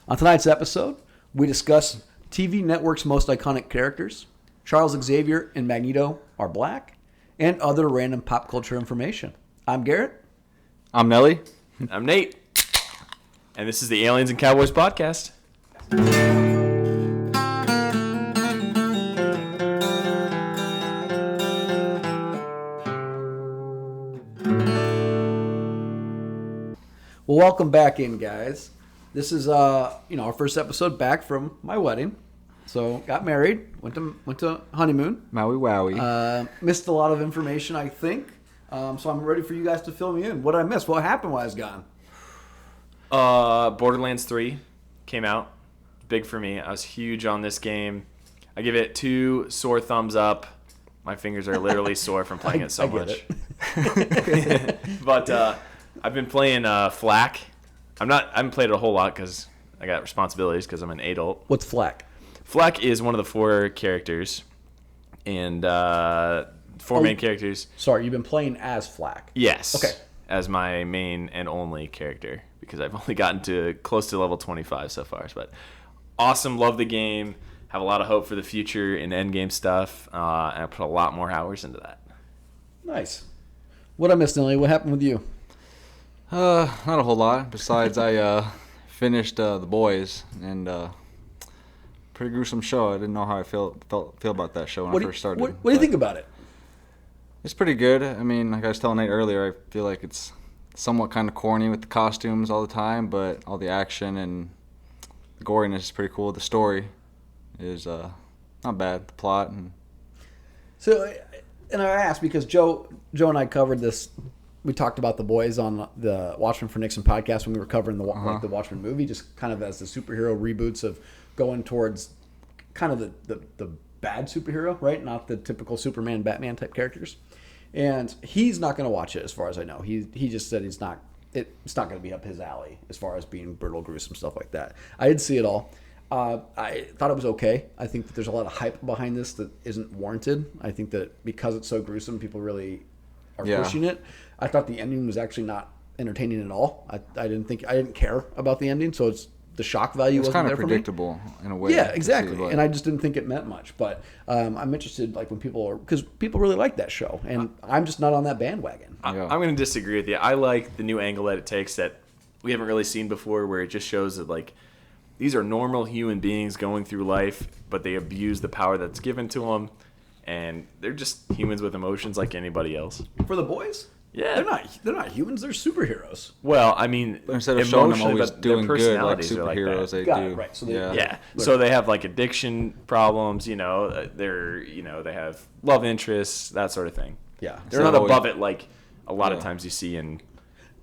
On tonight's episode, we discuss TV network's most iconic characters, Charles Xavier and Magneto are black, and other random pop culture information. I'm Garrett. I'm Nelly. I'm Nate. And this is the Aliens and Cowboys podcast. Well, welcome back in, guys. This is our first episode back from my wedding. So got married, went to honeymoon. Maui wowie. Missed a lot of information, I think. So I'm ready for you guys to fill me in. What did I miss? What happened while I was gone? Borderlands 3 came out. Big for me. I was huge on this game. I give it 2 sore thumbs up. My fingers are literally sore from playing it so much. But I've been playing Flak. I haven't played it a whole lot because I got responsibilities because I'm an adult. What's Flak? Flak is one of the 4 characters, and 4 main characters. Sorry, you've been playing as Flak. Yes. Okay. As my main and only character, because I've only gotten to close to level 25 so far. But awesome, love the game. Have a lot of hope for the future in endgame stuff, and I put a lot more hours into that. Nice. What I missed, Nelly? What happened with you? Not a whole lot. Besides, I finished The Boys, and pretty gruesome show. I didn't know how I feel about that show when I first started. What do you think about it? It's pretty good. I mean, like I was telling Nate earlier, I feel like it's somewhat kind of corny with the costumes all the time, but all the action and the goriness is pretty cool. The story is not bad. The plot and So, and I asked because Joe and I covered this. We talked about The Boys on the Watchmen for Nixon podcast when we were covering the Watchmen movie, just kind of as the superhero reboots of going towards kind of the bad superhero, right? Not the typical Superman, Batman type characters. And he's not going to watch it, as far as I know. He just said it's not going to be up his alley as far as being brutal, gruesome stuff like that. I did see it all. I thought it was okay. I think that there's a lot of hype behind this that isn't warranted. I think that because it's so gruesome, people really are pushing it. I thought the ending was actually not entertaining at all. I didn't care about the ending, so the shock value wasn't kind there of for me. predictable in a way. Yeah, exactly. And I just didn't think it meant much. But I'm interested, like when because people really like that show, and I'm just not on that bandwagon. I'm going to disagree with you. I like the new angle that it takes that we haven't really seen before, where it just shows that like these are normal human beings going through life, but they abuse the power that's given to them, and they're just humans with emotions like anybody else. For The Boys. Yeah, they're not humans. They're superheroes. Well, I mean, instead of showing them always their doing good like personalities are like superheroes, that. they Got do. it, right. So Yeah. So they have like addiction problems. They have love interests, that sort of thing. Yeah, They're So not always- above it like a lot of times you see in.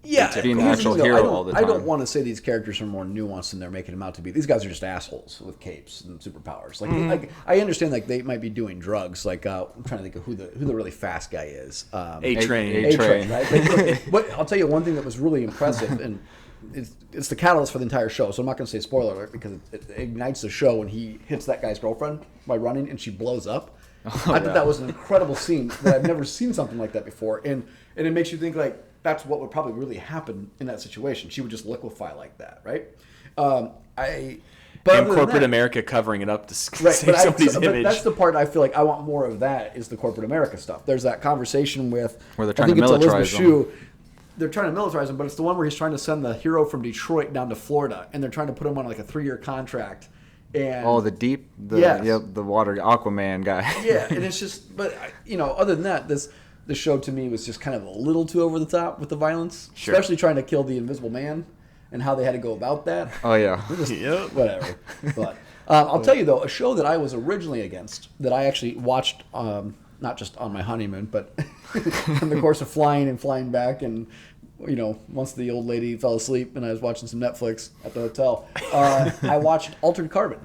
Yeah, being an here's actual the deal. hero all the I don't time. want to say these characters are more nuanced than they're making them out to be. These guys are just assholes with capes and superpowers. Like I understand, like they might be doing drugs. Like I'm trying to think of who the really fast guy is. A-Train. A-Train, right? But I'll tell you one thing that was really impressive, and it's the catalyst for the entire show. So I'm not going to say spoiler alert because it ignites the show when he hits that guy's girlfriend by running and she blows up. I thought that was an incredible scene that I've never seen something like that before, and it makes you think like. That's what would probably really happen in that situation. She would just liquefy like that, right? But And corporate America covering it up to save somebody's image. But that's the part I feel like I want more of. That is the corporate America stuff. There's that conversation with where they're trying to militarize them. They're trying to militarize him, but it's the one where he's trying to send the hero from Detroit down to Florida, and they're trying to put him on like a 3-year contract. And the water Aquaman guy. Yeah, and it's just, but other than that, the show to me was just kind of a little too over the top with the violence, especially trying to kill the Invisible Man and how they had to go about that. Oh yeah, whatever. But I'll tell you though, a show that I was originally against that I actually watched, not just on my honeymoon, but in the course of flying back, and once the old lady fell asleep and I was watching some Netflix at the hotel, I watched Altered Carbon.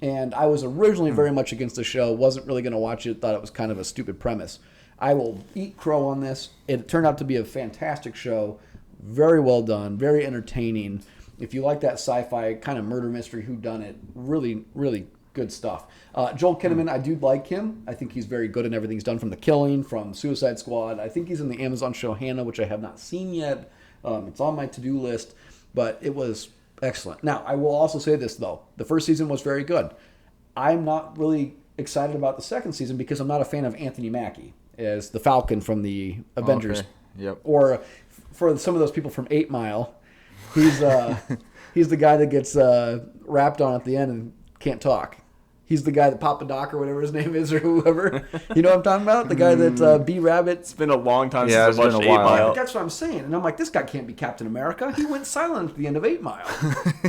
And I was originally very much against the show, wasn't really going to watch it, thought it was kind of a stupid premise. I will eat crow on this. It turned out to be a fantastic show. Very well done. Very entertaining. If you like that sci-fi kind of murder mystery whodunit, really, really good stuff. Joel Kinnaman, I do like him. I think he's very good in everything he's done, from The Killing, from Suicide Squad. I think he's in the Amazon show Hannah, which I have not seen yet. It's on my to-do list. But it was Excellent. Now, I will also say this, though. The first season was very good. I'm not really excited about the second season because I'm not a fan of Anthony Mackie as the Falcon from the Avengers. Okay. Yep. Or for some of those people from 8 Mile, he's the guy that gets rapped on at the end and can't talk. He's the guy that Papa Doc or whatever his name is or whoever. You know what I'm talking about? The guy that B-Rabbit. It's been a long time Yeah, since I've it's watched been a 8 while. Mile. That's what I'm saying. And I'm like, this guy can't be Captain America. He went silent at the end of 8 Mile.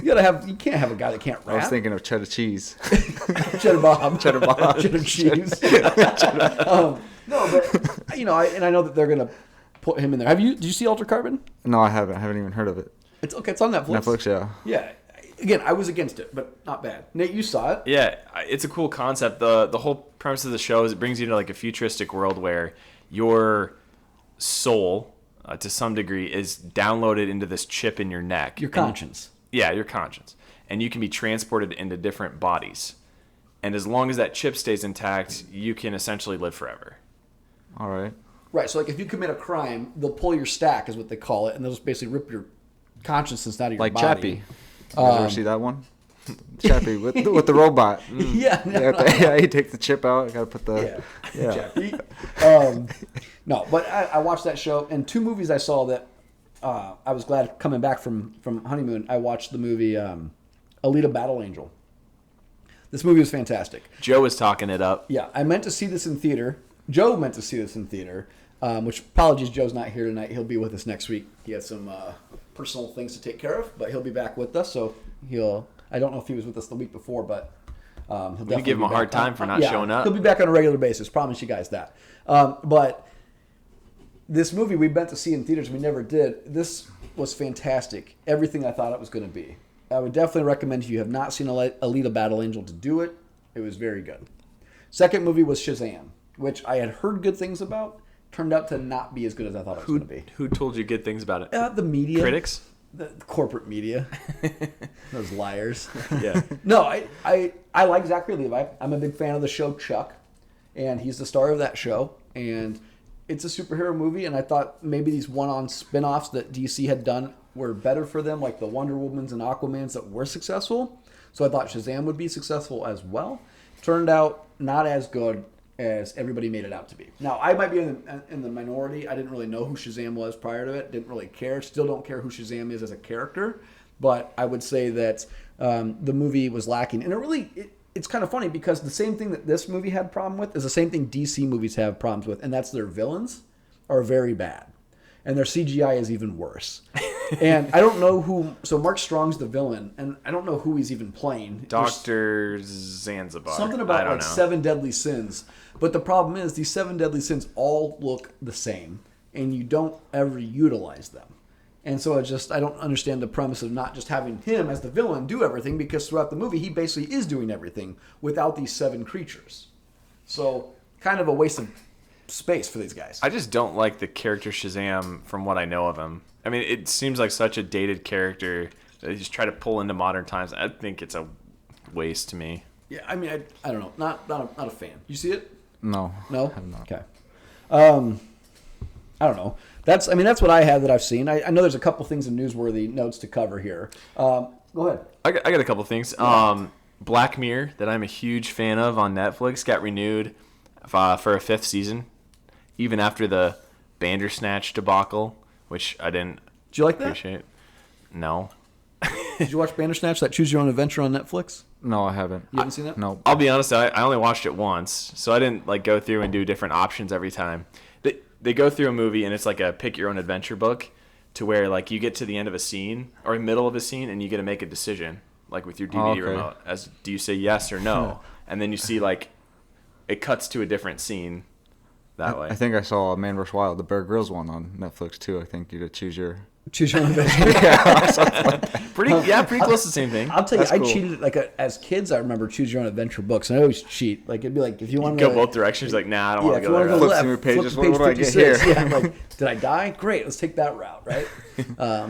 You can't have a guy that can't rap. I was thinking of cheddar cheese. Cheddar Bob. Cheddar Bob. Cheddar cheese. No, but I know that they're gonna put him in there. Did you see Altered Carbon? No, I haven't. I haven't even heard of it. It's okay. It's on Netflix. Netflix, yeah. Yeah. Again, I was against it, but not bad. Nate, you saw it. Yeah, it's a cool concept. The whole premise of the show is it brings you to like a futuristic world where your soul, to some degree, is downloaded into this chip in your neck. Your conscience. Yeah, your conscience. And you can be transported into different bodies. And as long as that chip stays intact, you can essentially live forever. All right. Right. So, like, if you commit a crime, they'll pull your stack, is what they call it, and they'll just basically rip your consciousness out of your Like body. Chappie. You ever see that one? Chappie with the robot. Yeah. No, Yeah, he takes the chip out. Got to put the Chappie. No, but I watched that show, and 2 movies I saw that I was glad coming back from honeymoon. I watched the movie Alita Battle Angel. This movie was fantastic. Joe was talking it up. Yeah, I meant to see this in theater. Joe meant to see this in theater, which apologies, Joe's not here tonight. He'll be with us next week. He has some personal things to take care of, but he'll be back with us. So I don't know if he was with us the week before, but he'll definitely give him be a hard back. time for not showing up. He'll be back on a regular basis. Promise you guys that. But this movie we meant to see in theaters, we never did. This was fantastic. Everything I thought it was going to be. I would definitely recommend if you have not seen Alita Battle Angel to do it. It was very good. Second movie was Shazam, which I had heard good things about. Turned out to not be as good as I thought it was going to be. Who told you good things about it? The media. Critics? The corporate media. Those liars. Yeah. No, I like Zachary Levi. I'm a big fan of the show Chuck, and he's the star of that show. And it's a superhero movie, and I thought maybe these one-on spin-offs that DC had done were better for them, like the Wonder Womans and Aquamans that were successful. So I thought Shazam would be successful as well. Turned out not as good as everybody made it out to be. Now, I might be in the minority. I didn't really know who Shazam was prior to it. Didn't really care. Still don't care who Shazam is as a character. But I would say that the movie was lacking. And it's kind of funny because the same thing that this movie had a problem with is the same thing DC movies have problems with, and that's their villains are very bad. And their CGI is even worse. And I don't know who... So Mark Strong's the villain, and I don't know who he's even playing. Dr. Zanzibar. Something about I don't like know. 7 deadly sins. But the problem is these 7 deadly sins all look the same, and you don't ever utilize them. And so I don't understand the premise of not just having him as the villain do everything, because throughout the movie he basically is doing everything without these 7 creatures. So kind of a waste of space for these guys. I just don't like the character Shazam from what I know of him. I mean, it seems like such a dated character that they just try to pull into modern times. I think it's a waste to me. Yeah, I mean, I don't know. Not a fan. You see it? No. No? I have not. Okay. I don't know. That's what I have that I've seen. I know there's a couple things in newsworthy notes to cover here. Go ahead. I got a couple things. Black Mirror, that I'm a huge fan of on Netflix, got renewed for a 5th season, even after the Bandersnatch debacle, which I didn't Did you like that? appreciate. No. Did you watch Bandersnatch, that Choose Your Own Adventure on Netflix? No, I haven't. You haven't seen that? No. I'll be honest, I only watched it once, so I didn't like go through and do different options every time. They go through a movie and it's like a pick your own adventure book, to where like you get to the end of a scene or middle of a scene and you get to make a decision, like with your DVD remote, as do you say yes or no, and then you see like it cuts to a different scene that way. I think I saw Man vs. Wild, the Bear Grylls one on Netflix too. I think you could choose your... Choose Your Own Adventure. pretty close to the same thing. I'll tell you, That's I cool. cheated as kids. I remember Choose Your Own Adventure books, and I always cheat. Like it'd be like if you want to Go both directions, like nah, I don't want if to you go want there. to go Flip left, through pages. flip to What do I page get 56. here? Yeah, I'm like, did I die? Great, let's take that route, right?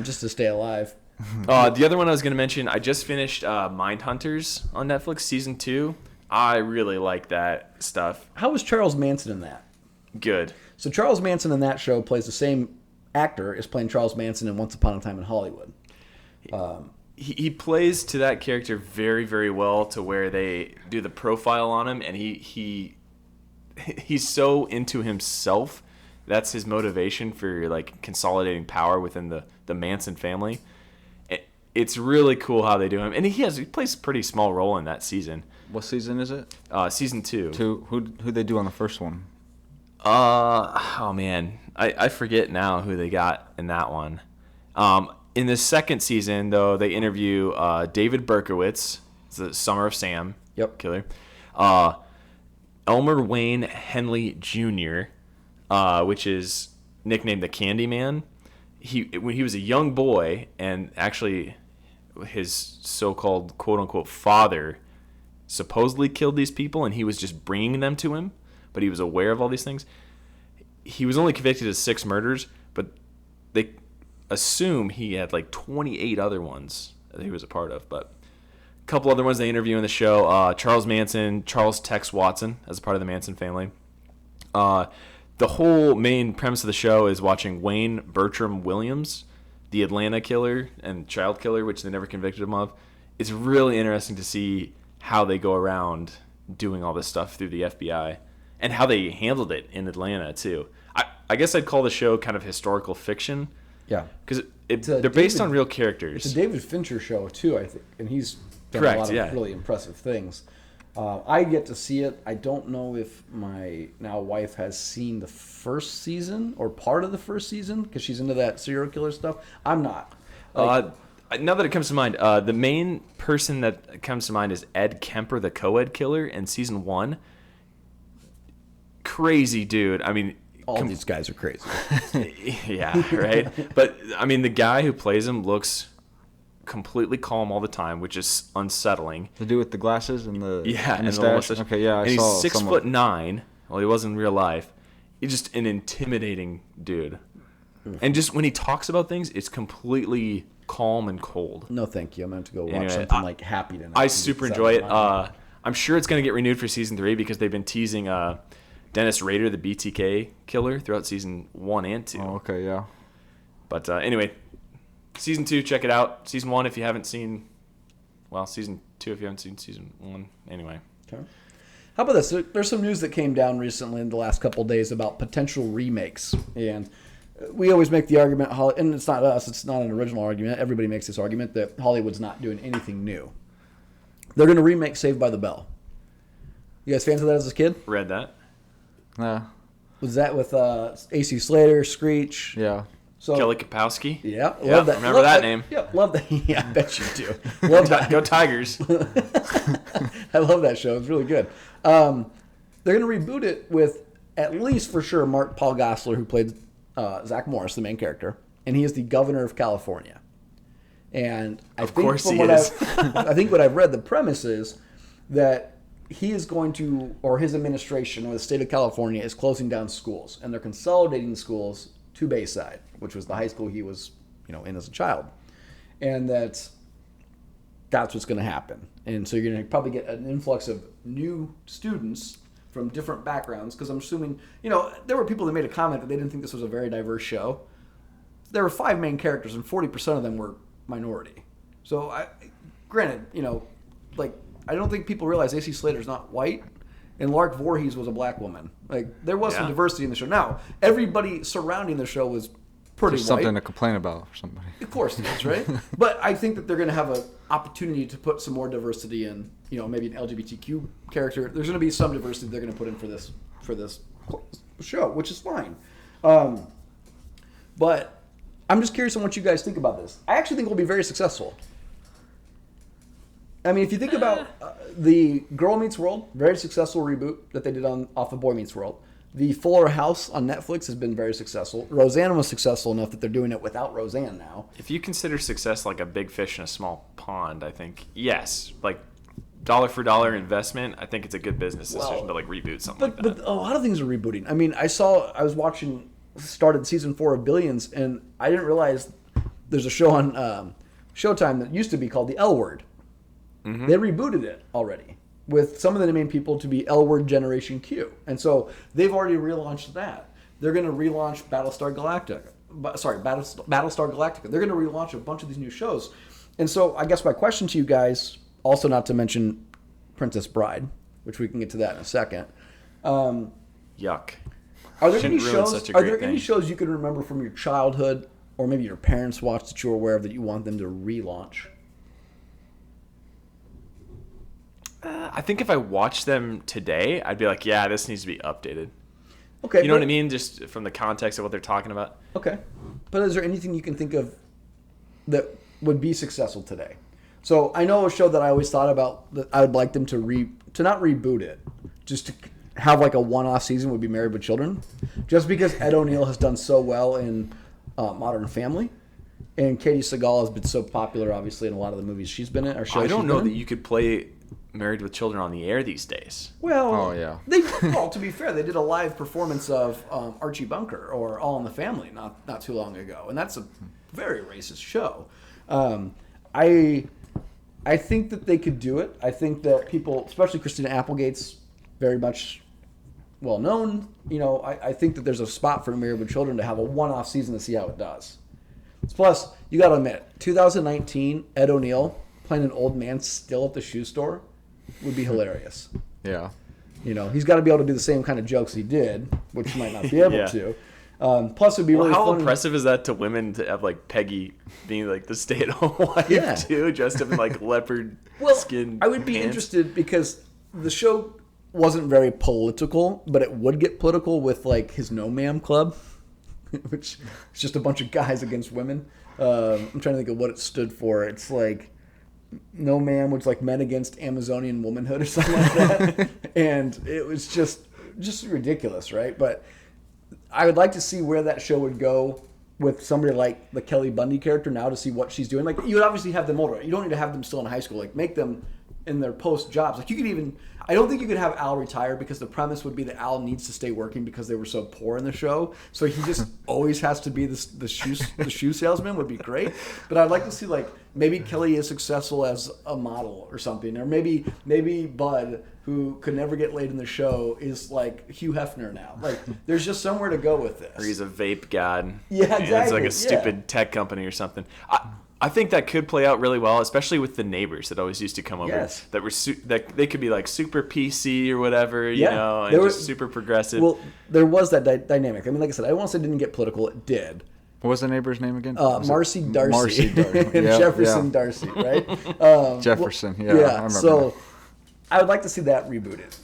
Just to stay alive. The other one I was going to mention, I just finished Mindhunters on Netflix, season 2. I really like that stuff. How was Charles Manson in that? Good. So Charles Manson in that show plays the same actor as playing Charles Manson in Once Upon a Time in Hollywood. he plays to that character very, very well, to where they do the profile on him, and he's so into himself. That's his motivation for like consolidating power within the Manson family. It's really cool how they do him, and he plays a pretty small role in that season. What season is it? Season 2. Who they do on the first one? Oh man, I forget now who they got in that one. In the second season, though, they interview David Berkowitz, the Summer of Sam killer, Elmer Wayne Henley Jr., which is nicknamed the Candyman. When he was a young boy, and actually his so-called quote-unquote father supposedly killed these people, and he was just bringing them to him, but he was aware of all these things. He was only convicted of 6 murders, but they assume he had like 28 other ones that he was a part of. But a couple other ones they interview in the show: Charles Manson, Charles Tex Watson, as a part of the Manson family. The whole main premise of the show is watching Wayne Bertram Williams, the Atlanta killer and child killer, which they never convicted him of. It's really interesting to see how they go around doing all this stuff through the FBI, and how they handled it in Atlanta too. I guess I'd call the show kind of historical fiction. Yeah, because they're based on real characters. It's a David Fincher show too, I think, and he's done Correct, a lot of really impressive things. I get to see it. I don't know if my now wife has seen the first season or part of the first season, because she's into that serial killer stuff. I'm not. Now that it comes to mind, the main person that comes to mind is Ed Kemper, the co-ed killer in season 1. Crazy dude. I mean, all these guys are crazy. Yeah, right. But I mean, the guy who plays him looks completely calm all the time, which is unsettling. The dude with the glasses and the and the the mustache. Okay, yeah, and he's 6'9". Well, he was in real life. He's just an intimidating dude. And just when he talks about things, it's completely calm and cold. No, thank you. I'm going to go watch something like Happy tonight. I super enjoy it. I'm sure it's going to get renewed for season 3, because they've been teasing Dennis Rader, the BTK killer, throughout season 1 and 2. Oh, okay, yeah. But anyway, season 2, check it out. Season 1, if you haven't seen, season 2 if you haven't seen season 1. Anyway. Okay. How about this? There's some news that came down recently in the last couple of days about potential remakes. And we always make the argument, and it's not us, it's not an original argument. Everybody makes this argument that Hollywood's not doing anything new. They're going to remake Saved by the Bell. You guys fans of that as a kid? Read that. Yeah. Was that with AC Slater, Screech? Yeah. So, Kelly Kapowski. Yeah, love that. Remember that name? Yeah, love that. Yeah, I bet you do. Love that. Go Tigers. I love that show. It's really good. They're going to reboot it with, at least for sure, Mark Paul Gosselaar, who played Zach Morris, the main character, and he is the governor of California. And I think what I've read, the premise is that he is going to, or his administration, or the state of California, is closing down schools, and they're consolidating schools to Bayside, which was the high school he was, in as a child, and that's what's going to happen. And so you're going to probably get an influx of new students from different backgrounds, because I'm assuming, there were people that made a comment that they didn't think this was a very diverse show. There were 5 main characters, and 40% of them were minority. So, granted, I don't think people realize AC Slater's not white, and Lark Voorhees was a black woman. There was some diversity in the show. Now, everybody surrounding the show was pretty white. Something to complain about for somebody. Of course it is, right? But I think that they're going to have an opportunity to put some more diversity in, maybe an LGBTQ character. There's going to be some diversity they're going to put in for this show, which is fine. But I'm just curious on what you guys think about this. I actually think it will be very successful. I mean, if you think about the Girl Meets World, very successful reboot that they did off of Boy Meets World. The Fuller House on Netflix has been very successful. Roseanne was successful enough that they're doing it without Roseanne now. If you consider success like a big fish in a small pond, I think, yes. Like, dollar for dollar investment, I think it's a good business decision to reboot something like that. But a lot of things are rebooting. I mean, started season 4 of Billions, and I didn't realize there's a show on Showtime that used to be called The L Word. Mm-hmm. They rebooted it already with some of the main people to be L Word Generation Q. And so they've already relaunched that. They're going to relaunch Battlestar Galactica. They're going to relaunch a bunch of these new shows. And so I guess my question to you guys, also not to mention Princess Bride, which we can get to that in a second. Yuck. Are there Shouldn't any ruin shows? such a Are great there any thing. shows you can remember from your childhood, or maybe your parents watched that you were aware of that you want them to relaunch? I think if I watched them today, I'd be like, yeah, this needs to be updated. Okay, You know what I mean? Just from the context of what they're talking about. Okay, but is there anything you can think of that would be successful today? So I know a show that I always thought about that I would like them to not reboot it, just to have like a one-off season would be Married with Children, just because Ed O'Neill has done so well in Modern Family, and Katie Sagal has been so popular, obviously, in a lot of the movies she's been in. Or shows I don't she's know been that in. you could play Married with Children on the air these days. Well, Oh, yeah. Well, to be fair, they did a live performance of Archie Bunker or All in the Family not too long ago, and that's a very racist show. I think that they could do it. I think that people, especially Christina Applegate's very much well known. You know, I think that there's a spot for Married with Children to have a one-off season to see how it does. Plus, you got to admit, 2019, Ed O'Neill playing an old man still at the shoe store would be hilarious. Yeah. You know, he's got to be able to do the same kind of jokes he did, which he might not be able Yeah. to. Plus, it would be really How funny. impressive is that to women to have like Peggy being like the stay-at-home wife Yeah. too, dressed up in like leopard skin? I would be pants? interested because the show wasn't very political, but it would get political with like his No Ma'am Club, which is just a bunch of guys against women. I'm trying to think of what it stood for. It's like No Ma'am, which is like men against Amazonian womanhood or something like that. And it was just ridiculous, right? But I would like to see where that show would go with somebody like the Kelly Bundy character now to see what she's doing. Like, you would obviously have them older. You don't need to have them still in high school. Like, make them in their post jobs. Like, you could even, I don't think you could have Al retire because the premise would be that Al needs to stay working because they were so poor in the show. So he just always has to be the shoe salesman would be great. But I'd like to see, like, maybe Kelly is successful as a model or something. Or maybe Bud, who could never get laid in the show, is like Hugh Hefner now. Like, there's just somewhere to go with this. Or he's a vape god. Yeah, And it's like exactly, a stupid tech company or something. I think that could play out really well, especially with the neighbors that always used to come over. Yes. That were that they could be like super PC or whatever, you Yeah, know, and they were- just super progressive. Well, there was that dynamic. I mean, like I said, I won't say it didn't get political. It did. What was the neighbor's name again? Was it Marcy Darcy. Marcy Darcy. and Yeah, Jefferson yeah. Darcy, right? Jefferson. Yeah, I Yeah. remember So that. I would like to see that rebooted.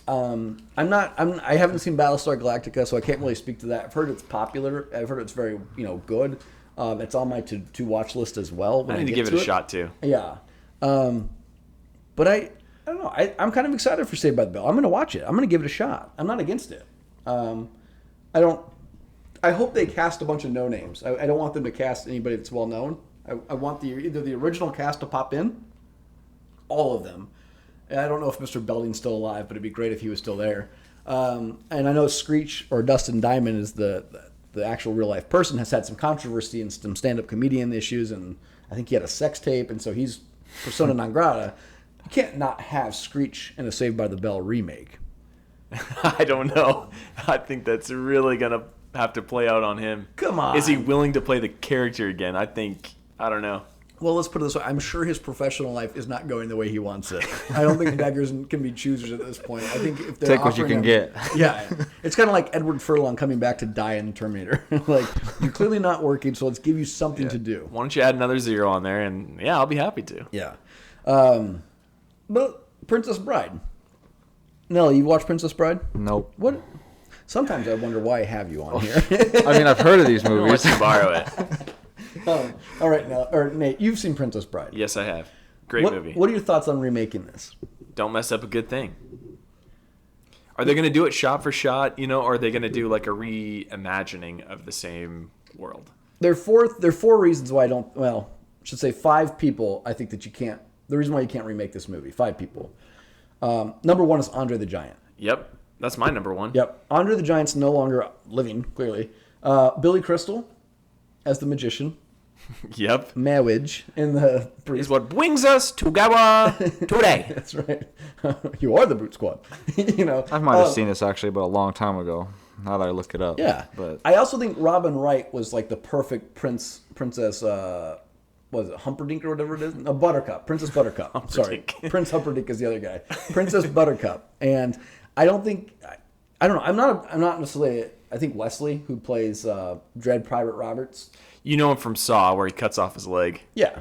I haven't seen Battlestar Galactica, so I can't really speak to that. I've heard it's popular. I've heard it's very, good. It's on my to watch list as well. When I need to get give it a shot too. Yeah. But I don't know. I'm kind of excited for Saved by the Bell. I'm going to watch it. I'm going to give it a shot. I'm not against it. I hope they cast a bunch of no names. I don't want them to cast anybody that's well known. I want either the original cast to pop in, all of them. And I don't know if Mr. Belding's still alive, but it'd be great if he was still there. And I know Screech or Dustin Diamond is the actual real life person, has had some controversy and some stand up comedian issues, and I think he had a sex tape, and so he's persona non grata. You can't not have Screech in a Saved by the Bell remake. I don't know. I think that's really gonna have to play out on him. Come on. Is he willing to play the character again? I don't know. Well, let's put it this way. I'm sure his professional life is not going the way he wants it. I don't think beggars can be choosers at this point. I think if they're Take what you offering can him- get. Yeah. It's kind of like Edward Furlong coming back to die in Terminator. Like, you're clearly not working, so let's give you something to do. Why don't you add another 0 on there? And yeah, I'll be happy to. Yeah. But Princess Bride. Nelly, you watched Princess Bride? Nope. What? Sometimes I wonder why I have you on here. I mean, I've heard of these I'll movies. let you borrow it. All right, Nate, you've seen Princess Bride. Yes, I have. Great What, movie. what are your thoughts on remaking this? Don't mess up a good thing. Are they going to do it shot for shot, or are they going to do like a reimagining of the same world? There are four reasons why I should say 5 people I think that you can't, the reason why you can't remake this movie. 5 people. Number 1 is Andre the Giant. Yep. That's my number 1. Yep. Andre the Giant's no longer living, clearly. Billy Crystal as the magician. Yep. Mawage in the Is what brings us together today. That's right. You are the Brute Squad. I might have seen this actually, but a long time ago. Now that I look it up. Yeah. But I also think Robin Wright was like the perfect princess was it Humperdinck or whatever it is? No, Buttercup. Princess Buttercup. Sorry. Prince Humperdinck is the other guy. Princess Buttercup. And I don't think, I don't know. I'm not necessarily, I think Wesley, who plays Dread Private Roberts. You know him from Saw, where he cuts off his leg. Yeah.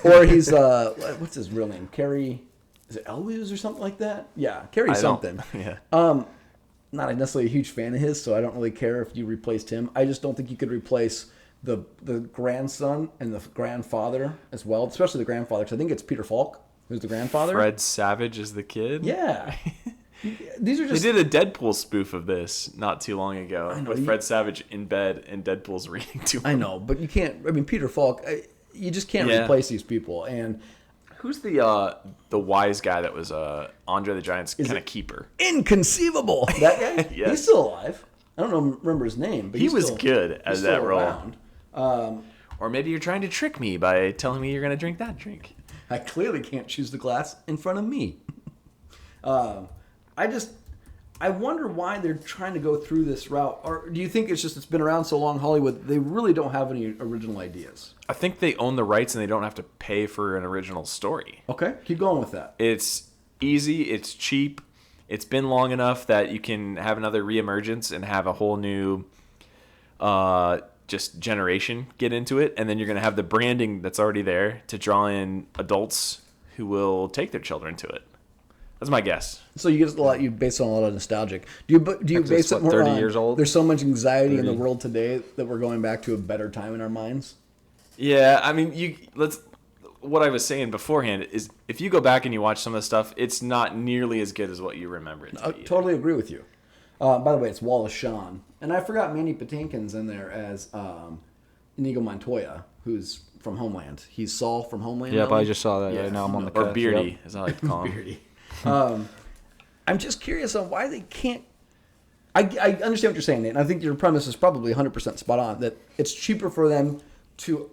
Or he's, what's his real name? Carrie, is it Elwes or something like that? Yeah, Carrie something. Yeah. Not necessarily a huge fan of his, so I don't really care if you replaced him. I just don't think you could replace the grandson and the grandfather as well, especially the grandfather, because I think it's Peter Falk who's the grandfather. Fred Savage is the kid. Yeah. These are just... They did a Deadpool spoof of this not too long ago with Fred Savage in bed and Deadpool's reading to him. I know, but you can't... I mean, Peter Falk, you just can't replace these people. And who's the wise guy that was Andre the Giant's kind of keeper? Inconceivable! That guy? Yes. He's still alive. I don't remember his name, but he was good as that role. Around. Or maybe you're trying to trick me by telling me you're going to drink that drink. I clearly can't choose the glass in front of me. I wonder why they're trying to go through this route. Or do you think it's been around so long, Hollywood, they really don't have any original ideas? I think they own the rights and they don't have to pay for an original story. Okay, keep going with that. It's easy, it's cheap, it's been long enough that you can have another reemergence and have a whole new just generation get into it, and then you're going to have the branding that's already there to draw in adults who will take their children to it. That's my guess. So you get a lot. You base it on a lot of nostalgic. Do you base it more 30 on years old? There's so much anxiety in the world today that we're going back to a better time in our minds? Yeah, I mean, what I was saying beforehand is if you go back and you watch some of the stuff, it's not nearly as good as what you remember it to be. I totally agree with you. By the way, it's Wallace Shawn. And I forgot Manny Patinkin's in there as Inigo Montoya, who's from Homeland. He's Saul from Homeland. Yep, I just saw that. Yeah, now I'm on the Or cast. Beardy, Yep. as I like to call him. Beardy. I'm just curious on why they can't... I understand what you're saying, Nate, and I think your premise is probably 100% spot on, that it's cheaper for them to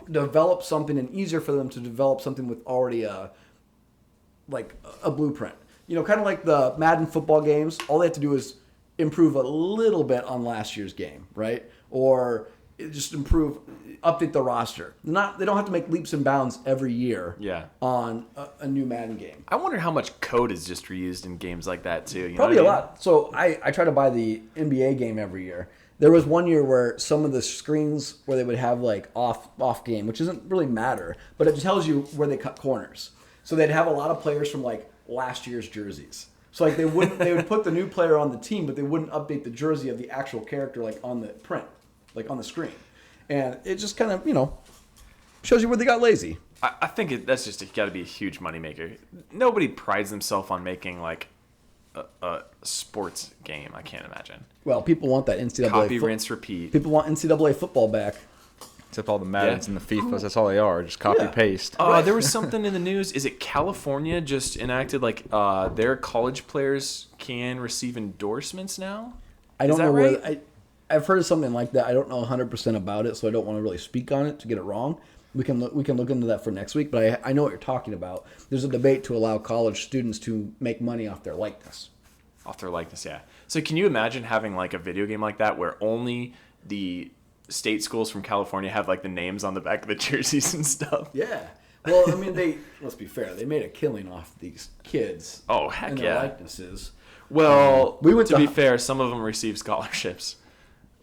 develop something and easier for them to develop something with already a blueprint. You know, kind of like the Madden football games. All they have to do is improve a little bit on last year's game, right? Or just update the roster. They don't have to make leaps and bounds every year on a new Madden game. I wonder how much code is just reused in games like that, too. You Probably know what a lot. So I try to buy the NBA game every year. There was one year where some of the screens where they would have like off game, which doesn't really matter, but it tells you where they cut corners. So they'd have a lot of players from like last year's jerseys. So like they would put the new player on the team, but they wouldn't update the jersey of the actual character like on the print, like on the screen. And it just kind of, shows you where they got lazy. I think that's just got to be a huge moneymaker. Nobody prides themselves on making like a sports game. I can't imagine. Well, people want that NCAA. Copy, rinse, repeat. People want NCAA football back. Except all the Maddens and the FIFAs, that's all they are, just copy paste. There was something in the news. Is it California just enacted like their college players can receive endorsements now? I don't know right? where I've heard of something like that. I don't know 100% about it, so I don't want to really speak on it to get it wrong. We can look into that for next week, but I know what you're talking about. There's a debate to allow college students to make money off their likeness. Off their likeness, yeah. So can you imagine having like a video game like that where only the state schools from California have like the names on the back of the jerseys and stuff? Yeah. Well, I mean, let's be fair. They made a killing off these kids. Oh, heck and yeah. their likenesses. Well, to be fair, some of them receive scholarships,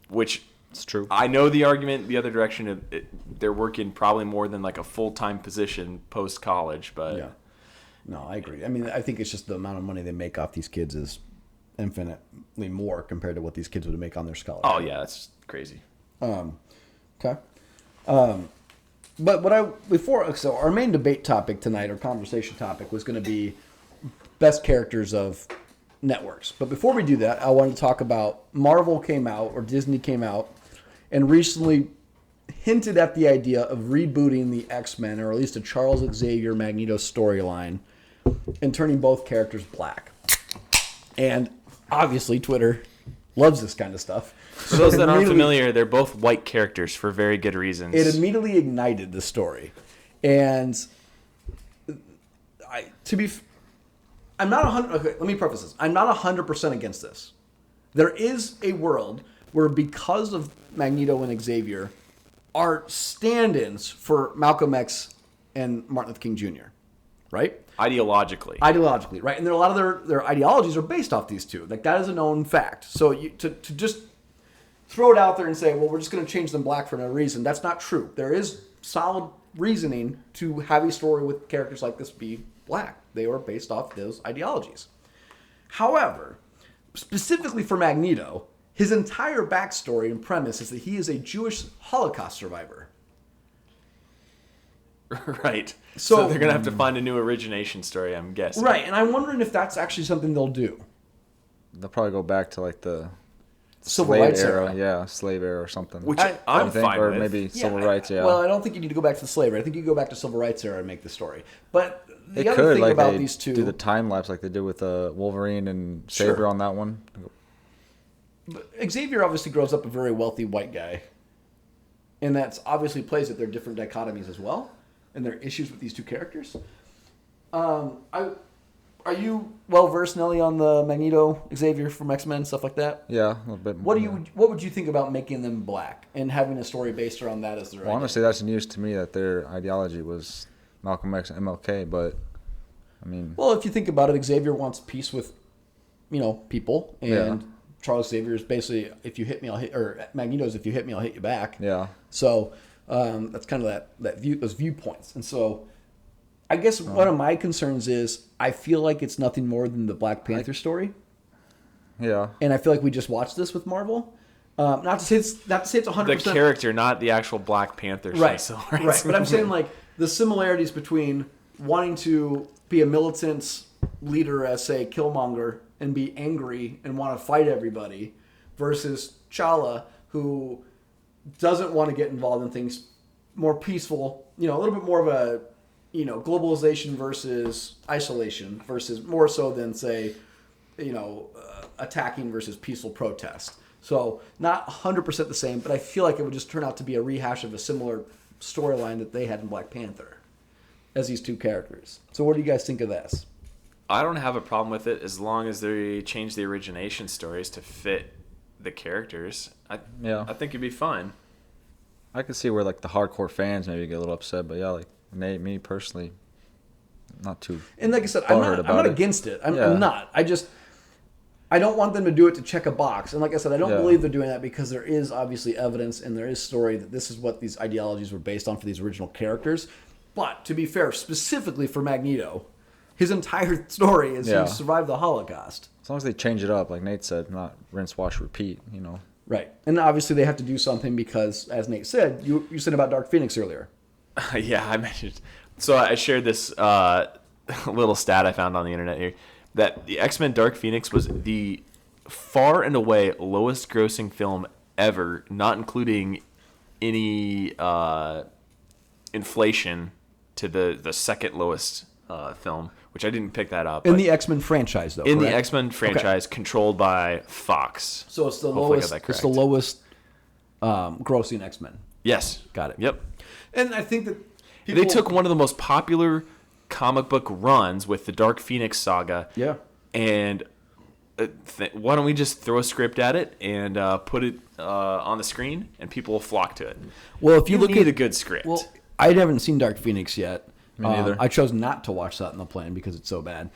which it's true. I know the argument the other direction. They're working probably more than like a full-time position post-college, but yeah. No, I agree. I mean, I think it's just the amount of money they make off these kids is infinitely more compared to what these kids would make on their scholarship. Oh yeah, that's crazy. Okay. But so our main debate topic tonight, or conversation topic, was going to be best characters of networks. But before we do that, I wanted to talk about Marvel came out, or Disney came out, and recently hinted at the idea of rebooting the X-Men, or at least a Charles Xavier Magneto storyline, and turning both characters black. And obviously Twitter loves this kind of stuff. For those that aren't familiar, they're both white characters for very good reasons. It immediately ignited the story. And I'm not 100. Okay, let me preface this. I'm not 100% against this. There is a world where, because of Magneto and Xavier, are stand-ins for Malcolm X and Martin Luther King Jr., right? Ideologically, right? And a lot of their ideologies are based off these two. Like, that is a known fact. So to just throw it out there and say, well, we're just going to change them black for no reason, that's not true. There is solid reasoning to have a story with characters like this be black. They are based off those ideologies. However, specifically for Magneto, his entire backstory and premise is that he is a Jewish Holocaust survivor. Right. So they're going to have to find a new origination story, I'm guessing. Right, and I'm wondering if that's actually something they'll do. They'll probably go back to like the Civil slave rights era. Yeah, slave era or something. Which I'm fine or with. maybe civil rights, yeah. Well, I don't think you need to go back to the slavery. I think you go back to civil rights era and make the story. But the they other could, thing like, about they these two... do the time lapse like they did with Wolverine and Xavier Sure. on that one. But Xavier obviously grows up a very wealthy white guy. And that's obviously plays that there are different dichotomies as well. And there are issues with these two characters. Are you well-versed, Nelly, on the Magneto, Xavier from X-Men, stuff like that? Yeah, a little bit. What would you think about making them black and having a story based around that as their Well, honestly, that's news to me that their ideology was Malcolm X and MLK, but, I mean... Well, if you think about it, Xavier wants peace with, people, and Yeah. Charles Xavier is basically, if you hit me, I'll hit, or Magneto's, if you hit me, I'll hit you back. Yeah. So that's kind of those viewpoints. And so I guess one of my concerns is I feel like it's nothing more than the Black Panther story. Yeah. And I feel like we just watched this with Marvel. Not to say it's 100%. The character, not the actual Black Panther. Right. Right. But I'm saying, like, the similarities between wanting to be a militant leader as, say, Killmonger and be angry and want to fight everybody versus T'Challa, who doesn't want to get involved in things, more peaceful, a little bit more of a, globalization versus isolation versus more so than, say, attacking versus peaceful protest. So not 100% the same, but I feel like it would just turn out to be a rehash of a similar storyline that they had in Black Panther as these two characters. So what do you guys think of this? I don't have a problem with it as long as they change the origination stories to fit the characters. I think it'd be fine. I could see where, like, the hardcore fans maybe get a little upset, but yeah, like, Nate, me personally, not too. And like I said, I'm not against it. I'm not. I don't want them to do it to check a box. And like I said, I don't believe they're doing that because there is obviously evidence and there is story that this is what these ideologies were based on for these original characters. But to be fair, specifically for Magneto, his entire story is he survived the Holocaust. As long as they change it up, like Nate said, not rinse, wash, repeat, Right. And obviously they have to do something because, as Nate said, you said about Dark Phoenix earlier. Yeah, I mentioned. So I shared this little stat I found on the internet here that the X-Men Dark Phoenix was the far and away lowest grossing film ever, not including any inflation to the second lowest film, which I didn't pick that up. In the X-Men franchise, though. In the X-Men franchise, controlled by Fox. So it's the lowest. It's the lowest grossing X-Men. Yes. Got it. Yep. And I think that they took one of the most popular comic book runs with the Dark Phoenix saga. Yeah. And why don't we just throw a script at it and put it on the screen, and people will flock to it. Well, if you look need at a good script. Well, I haven't seen Dark Phoenix yet. Me neither. I chose not to watch that in the plane because it's so bad.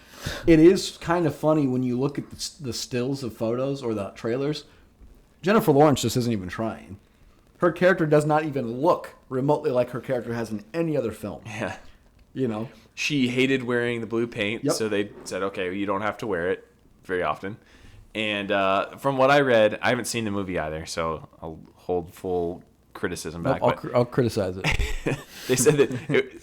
It is kind of funny when you look at the stills of photos or the trailers. Jennifer Lawrence just isn't even trying. Her character does not even look remotely like her character has in any other film. Yeah. She hated wearing the blue paint, Yep. so they said, okay, you don't have to wear it very often. And from what I read, I haven't seen the movie either, so I'll hold full criticism back. I'll criticize it. They said that,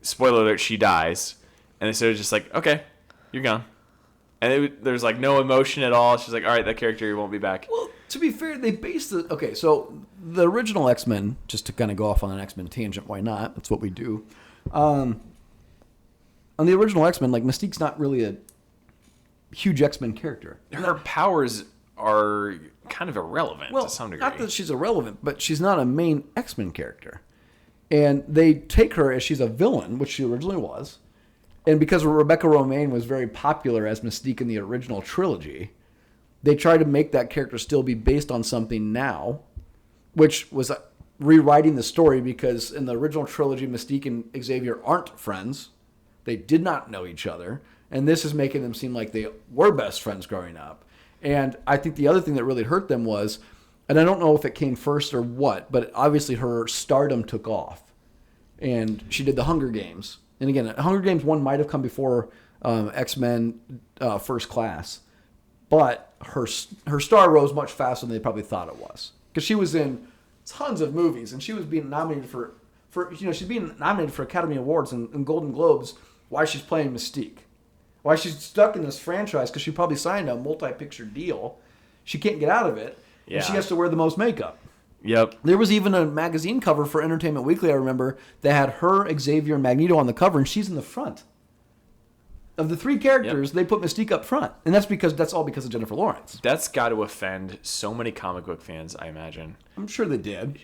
spoiler alert, she dies. And they said just like, okay, you're gone. And there's like no emotion at all. She's like, all right, that character won't be back. Well, to be fair, they based it... Okay, so the original X-Men, just to kind of go off on an X-Men tangent, why not? That's what we do. On the original X-Men, like, Mystique's not really a huge X-Men character. Her powers are kind of irrelevant to some degree. Not that she's irrelevant, but she's not a main X-Men character. And they take her as she's a villain, which she originally was. And because Rebecca Romijn was very popular as Mystique in the original trilogy, they tried to make that character still be based on something now, which was rewriting the story because in the original trilogy, Mystique and Xavier aren't friends. They did not know each other. And this is making them seem like they were best friends growing up. And I think the other thing that really hurt them was, and I don't know if it came first or what, but obviously her stardom took off. And she did the Hunger Games. And again, Hunger Games 1 might have come before X-Men First Class. But her star rose much faster than they probably thought it was. Because she was in tons of movies, and she was being nominated for she's being nominated for Academy Awards and Golden Globes while she's playing Mystique. Why she's stuck in this franchise because she probably signed a multi-picture deal. She can't get out of it, and she has to wear the most makeup. Yep. There was even a magazine cover for Entertainment Weekly, I remember, that had her, Xavier, and Magneto on the cover, and she's in the front. Of the three characters, they put Mystique up front. And that's all because of Jennifer Lawrence. That's got to offend so many comic book fans, I imagine. I'm sure they did.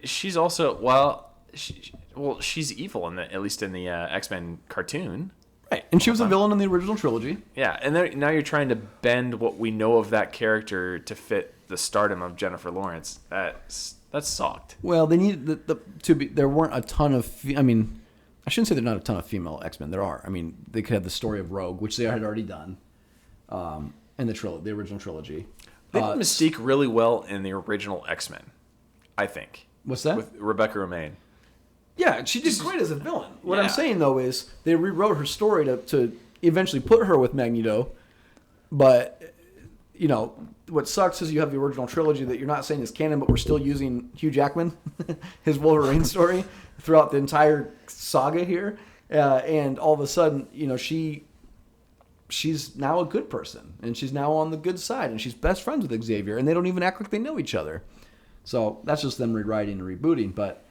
She's also, she's evil, at least in the X-Men cartoon. Right. And she was a villain in the original trilogy. Yeah, and now you're trying to bend what we know of that character to fit the stardom of Jennifer Lawrence. That sucked. Well, they needed there weren't a ton of, I shouldn't say there's not a ton of female X-Men. There are. I mean, they could have the story of Rogue, which they had already done, in the original trilogy. They did Mystique really well in the original X-Men, I think. What's that? With Rebecca Romijn. Yeah, she did great as a villain. What I'm saying, though, is they rewrote her story to eventually put her with Magneto. But, what sucks is you have the original trilogy that you're not saying is canon, but we're still using Hugh Jackman, his Wolverine story, throughout the entire saga here. And all of a sudden, she's now a good person. And she's now on the good side. And she's best friends with Xavier. And they don't even act like they know each other. So that's just them rewriting and rebooting. But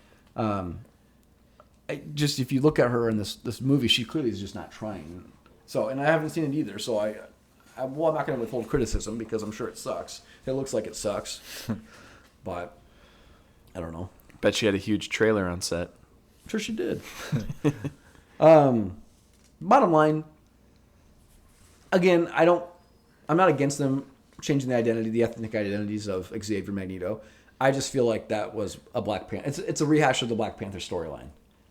if you look at her in this movie, she clearly is just not trying. So, and I haven't seen it either. So I'm not going to withhold criticism because I'm sure it sucks. It looks like it sucks. But I don't know. Bet she had a huge trailer on set. I'm sure she did. Bottom line, again, I'm not against them changing the ethnic identities of Xavier, Magneto. I just feel like that was a Black Panther. It's a rehash of the Black Panther storyline.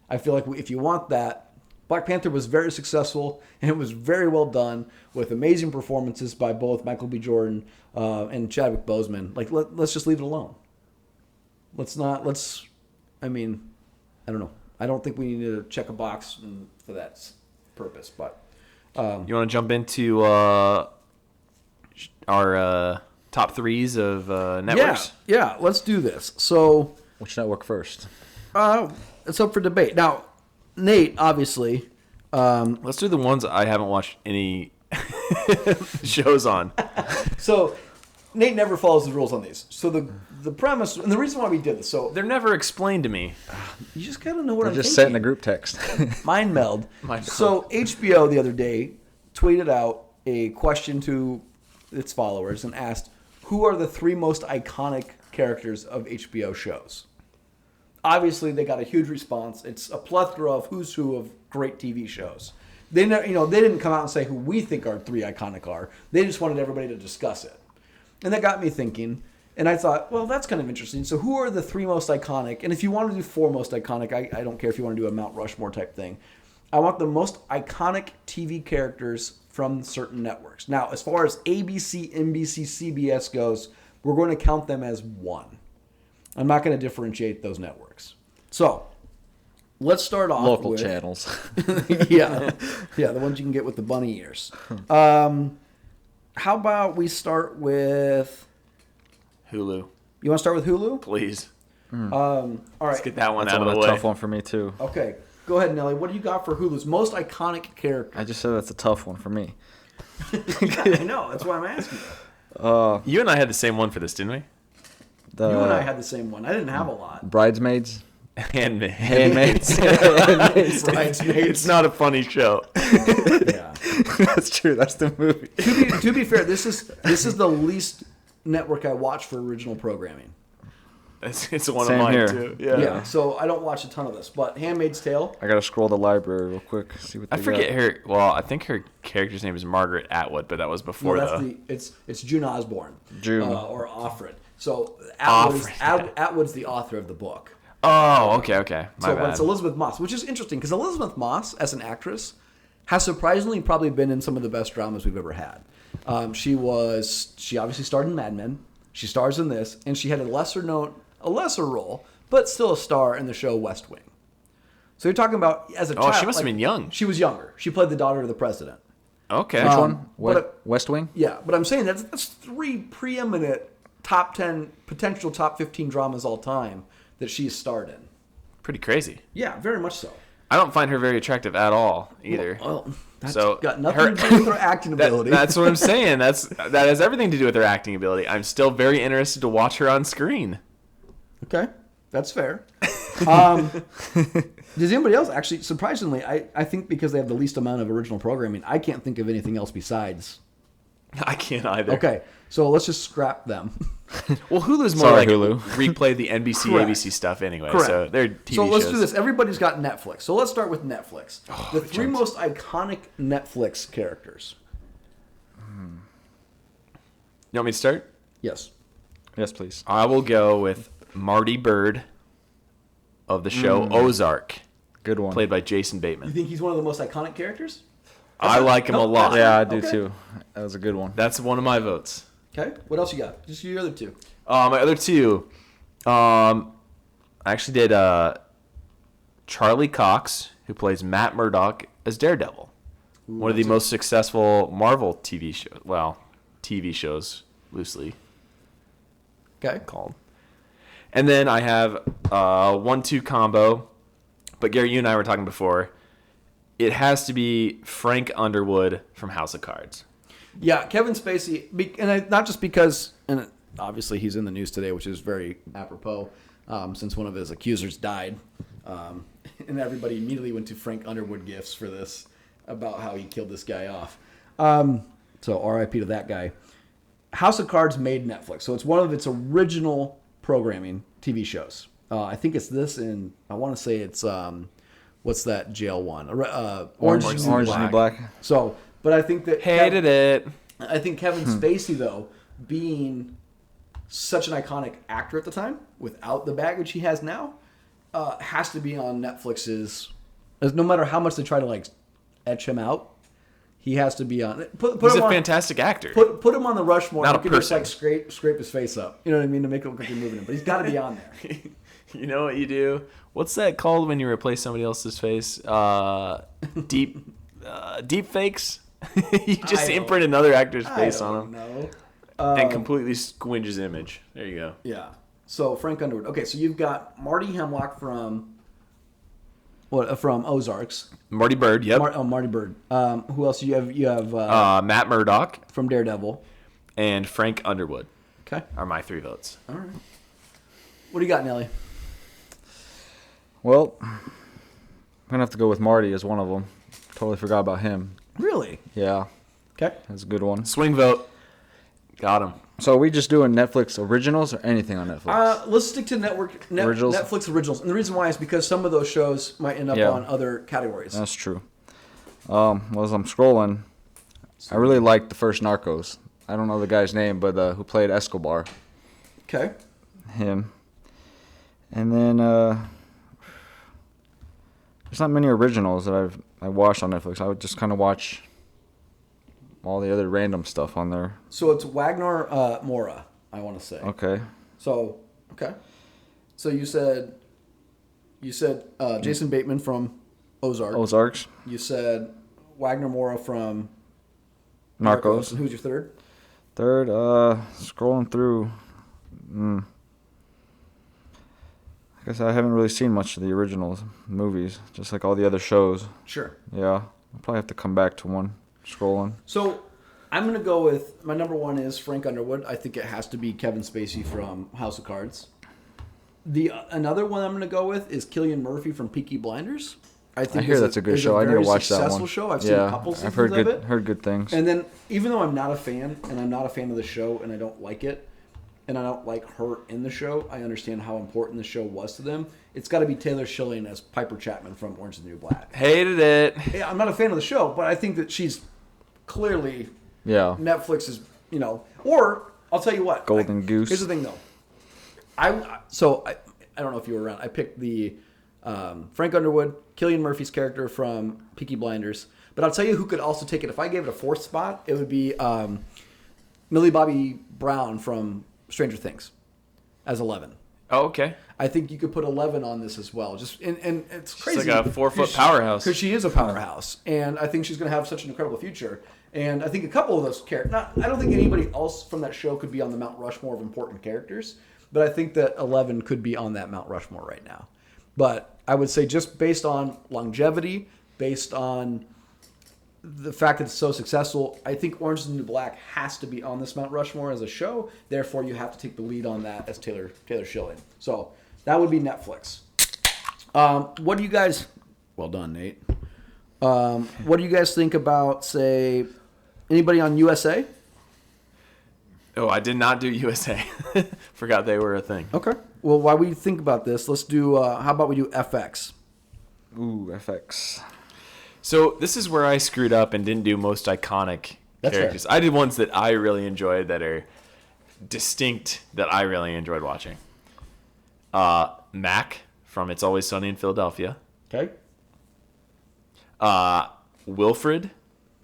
I feel like if you want that, Black Panther was very successful and it was very well done with amazing performances by both Michael B. Jordan and Chadwick Boseman. Like, let's just leave it alone. I don't know. I don't think we need to check a box for that purpose. But you want to jump into our top threes of networks? Yeah, let's do this. So, which network first? It's up for debate. Now, Nate, obviously. Let's do the ones I haven't watched any shows on. So, Nate never follows the rules on these. So the premise and the reason why we did this. So they're never explained to me. You just gotta know what I'm just thinking. set in a group text. Mind meld. So HBO the other day tweeted out a question to its followers and asked, "Who are the three most iconic characters of HBO shows?" Obviously, they got a huge response. It's a plethora of who's who of great TV shows. They didn't come out and say who we think our three iconic are. They just wanted everybody to discuss it. And that got me thinking, and I thought, well, that's kind of interesting. So who are the three most iconic? And if you want to do four most iconic, I don't care if you want to do a Mount Rushmore type thing. I want the most iconic TV characters from certain networks. Now, as far as ABC, NBC, CBS goes, we're going to count them as one. I'm not going to differentiate those networks. So let's start off local with channels. yeah, the ones you can get with the bunny ears. How about we start with Hulu? You want to start with Hulu? Please. All right. Let's get that one That's out of the a way. tough one for me too. Okay, go ahead, Nelly. What do you got for Hulu's most iconic character? I just said that's a tough one for me. I know. That's why I'm asking you. You and I had the same one for this, didn't we? You and I had the same one. I didn't have a lot. Bridesmaids. Handmaids. Bridesmaids. It's not a funny show. Yeah. That's true. That's the movie. To be fair, this is the least network I watch for original programming. It's one Same of mine here. too. Yeah. So I don't watch a ton of this, but Handmaid's Tale. I gotta scroll the library real quick. See what I they forget got. her. Well, I think her character's name is Margaret Atwood, but that was before It's June Osborne. June. Or Offred. So Offred. Atwood's the author of the book. Oh, okay. My But bad. it's Elizabeth Moss, which is interesting because Elizabeth Moss, as an actress, has surprisingly probably been in some of the best dramas we've ever had. She obviously starred in Mad Men. She stars in this, and she had a lesser role, but still a star in the show West Wing. So you're talking about as a child. Oh, she must have been young. She was younger. She played the daughter of the president. Okay. Which one? but- West Wing? Yeah, but I'm saying that's 3 preeminent top 10, potential top 15 dramas all time that she's starred in. Pretty crazy. Yeah, very much so. I don't find her very attractive at all either. Well, that's So, got nothing to do with her acting ability. That's what I'm saying. That has everything to do with her acting ability. I'm still very interested to watch her on screen. Okay, that's fair. Does anybody else actually? Surprisingly, I think because they have the least amount of original programming, I can't think of anything else besides. I can't either. Okay, so let's just scrap them. Well, Hulu's more Sorry, like Hulu. replay the NBC, Correct. ABC stuff anyway. Correct. So they're TV So let's shows. do this. Everybody's got Netflix. So let's start with Netflix. The 3 chance. most iconic Netflix characters. You want me to start? Yes. Yes, please. I will go with Marty Bird of the show Ozark, Good one. played by Jason You Bateman. think he's one of the most iconic characters? I like him a lot. Yeah, I do Okay. too. That was a good one. That's one of my votes. Okay. What else you got? Just your other 2. My other 2, I actually did Charlie Cox, who plays Matt Murdock as Daredevil. One of the most successful Marvel TV shows. Well, TV shows, loosely Okay. called. And then I have 1-2 combo. But Gary, you and I were talking before. It has to be Frank Underwood from House of Cards. Yeah, Kevin Spacey, not just because, and obviously he's in the news today, which is very apropos, since one of his accusers died, and everybody immediately went to Frank Underwood gifs for this about how he killed this guy off. So R.I.P. to that guy. House of Cards made Netflix, so it's one of its original programming TV shows. I think it's this, and I want to say it's what's that jail one? Orange is the New New Black. Black. So, but I think that Hated it. I think Kevin Spacey, though, being such an iconic actor at the time, without the baggage he has now, has to be on Netflix's. No matter how much they try to like etch him out, he has to be on. Put He's him a on, fantastic actor. Put him on the Rushmore. Not You a can just person. like scrape his face up. You know what I mean, to make it look like you're moving him. But he's got to be on there. You know what you do? What's that called when you replace somebody else's face? Deep fakes. You just I don't- imprint another actor's I face don't on him know. and completely squinch his image. There you go. Yeah. So Frank Underwood. Okay, so you've got Marty Hemlock from from Ozarks. Marty Bird. Yep. Marty Bird. Who else? You have Matt Murdock from Daredevil. and Frank Underwood Okay. are my 3 votes. All right. What do you got, Nelly? Well, I'm going to have to go with Marty as one of them. Totally forgot about him. Really? Yeah, Okay. that's a good one. Swing vote. Got him. So are we just doing Netflix originals or anything on Netflix? Let's stick to Originals? Netflix originals, and the reason why is because some of those shows might end up Yeah. on other categories. That's true. Well, as I'm scrolling, I really liked the first Narcos. I don't know the guy's name, but who played Escobar. Okay. Him. And then there's not many originals that I watched on Netflix. I would just kind of watch all the other random stuff on there. So it's Wagner Mora, I want to say. Okay. So okay. So you said Jason Bateman from Ozark. Ozarks, You said Wagner Mora from Narcos. And who's your third? Third, scrolling through. I guess I haven't really seen much of the original movies, just like all the other shows. Sure. Yeah, I'll probably have to come back to one. Scrolling. So I'm going to go with my number 1 is Frank Underwood. I think it has to be Kevin Spacey from House of Cards. Another one I'm going to go with is Cillian Murphy from Peaky Blinders. I hear that's a good show. I need to watch that one. Successful show. I've seen a couple seasons I've of it. heard good things. And then, even though I'm not a fan, and I'm not a fan of the show, and I don't like it, and I don't like her in the show, I understand how important the show was to them. It's got to be Taylor Schilling as Piper Chapman from Orange is the New Black. Hated it. Yeah, I'm not a fan of the show, but I think that she's clearly Yeah. Netflix is, Or I'll tell you what. Golden Goose. Here's the thing, though. I don't know if you were around. I picked the Frank Underwood, Cillian Murphy's character from Peaky Blinders. But I'll tell you who could also take it. If I gave it a fourth spot, it would be Millie Bobby Brown from Stranger Things as 11. Oh, okay. I think you could put 11 on this as well. And it's crazy. She's like a 4-foot powerhouse. Because she is a powerhouse. And I think she's going to have such an incredible future. And I think a couple of those characters, I don't think anybody else from that show could be on the Mount Rushmore of important characters, but I think that 11 could be on that Mount Rushmore right now. But I would say just based on longevity, based on the fact that it's so successful, I think Orange is the New Black has to be on this Mount Rushmore as a show. Therefore, you have to take the lead on that as Taylor Schilling. So that would be Netflix. What do you guys... Well done, Nate. What do you guys think about, say, anybody on USA? Oh, I did not do USA. Forgot they were a thing. Okay. Well, while we think about this, let's do, how about we do FX? Ooh, FX. So this is where I screwed up and didn't do most iconic characters. Fair. I did ones that I really enjoyed that are distinct that I really enjoyed watching. Mac from It's Always Sunny in Philadelphia. Okay. Wilfred,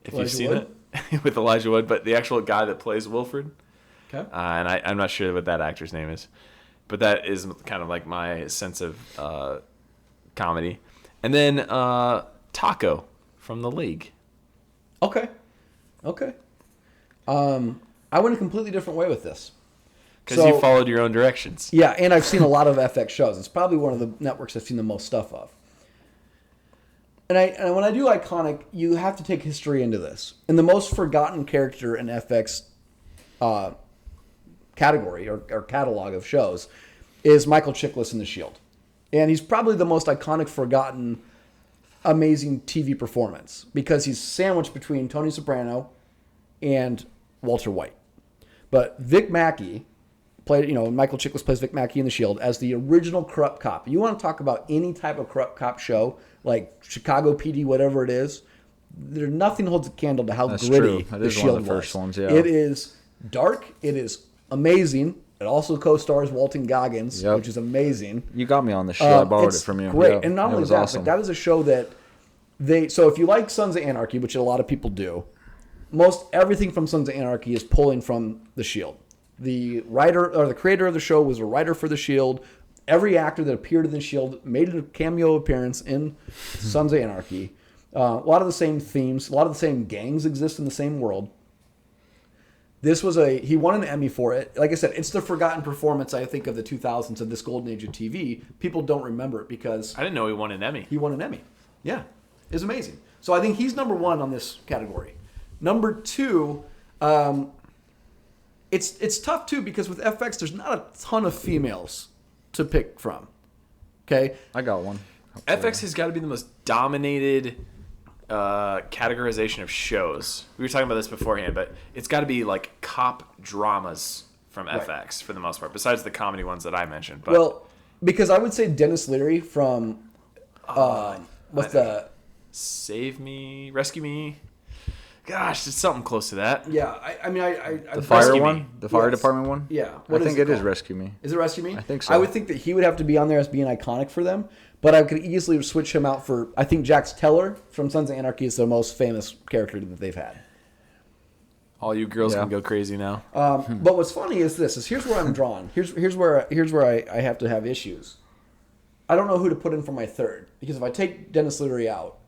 if Elijah you've seen Wood? it, with Elijah Wood, but the actual guy that plays Wilfred. Okay. And I'm not sure what that actor's name is. But that is kind of like my sense of comedy. And then Taco from The League. Okay. I went a completely different way with this. Because you followed your own directions. Yeah, and I've seen a lot of FX shows. It's probably one of the networks I've seen the most stuff of. And when I do iconic, you have to take history into this. And the most forgotten character in FX category or catalog of shows is Michael Chiklis in The Shield. And he's probably the most iconic, forgotten, amazing TV performance because he's sandwiched between Tony Soprano and Walter White. But Vic Mackey played, Michael Chiklis plays Vic Mackey in The Shield as the original corrupt cop. You want to talk about any type of corrupt cop show, like Chicago PD, whatever it is, there's nothing holds a candle to how That's gritty true. That The is Shield one of the first was. ones, yeah. It is dark. It is amazing. It also co-stars Walton Goggins, Yep. which is amazing. You got me on this show. I borrowed It's it from you. Great. Yeah, And not it only was that, awesome. but that is a show that so if you like Sons of Anarchy, which a lot of people do, most everything from Sons of Anarchy is pulling from The Shield. The writer or the creator of the show was a writer for The Shield. Every actor that appeared in The Shield made a cameo appearance in Sons of Anarchy. A lot of the same themes, a lot of the same gangs exist in the same world. This was he won an Emmy for it. Like I said, it's the forgotten performance, I think, of the 2000s of this golden age of TV. People don't remember it because I didn't know he won an Emmy. he won an Emmy. Yeah. It's amazing. So I think he's number one on this category. Number two, it's tough too because with FX, there's not a ton of females to pick from. Okay? I got one. FX has got to be the most dominated categorization of shows. We were talking about this beforehand, but it's got to be like cop dramas from FX for the most part, besides the comedy ones that I mentioned. But Well, because I would say Dennis Leary from Save Me, Rescue Me. Gosh, it's something close to that. Yeah, I mean, The fire Rescue one? Me. The fire Yes. department one? Yeah. I What is think it is called? Rescue Me. Is it Rescue Me? I think so. I would think that he would have to be on there as being iconic for them, but I could easily switch him out for, I think Jax Teller from Sons of Anarchy is the most famous character that they've had. All you girls Yeah. can go crazy now. But what's funny is this, here's where I'm drawn. Here's where I have to have issues. I don't know who to put in for my third, because if I take Dennis Leary out,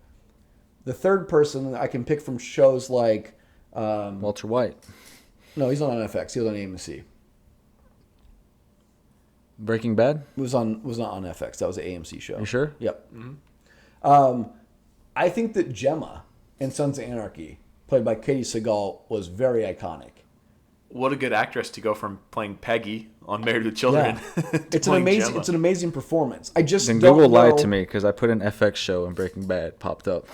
the third person I can pick from shows like, Walter White. no, he's not on FX, he was on AMC. Breaking Bad? Was not on FX. That was an AMC show. You sure? Yep. Mm-hmm. I think that Gemma in Sons of Anarchy, played by Katie Seagal, was very iconic. What a good actress to go from playing Peggy on Married with Children. to It's an playing amazing. Gemma. It's an amazing performance. I just Then don't Google lied know- to me because I put an FX show and Breaking Bad popped up.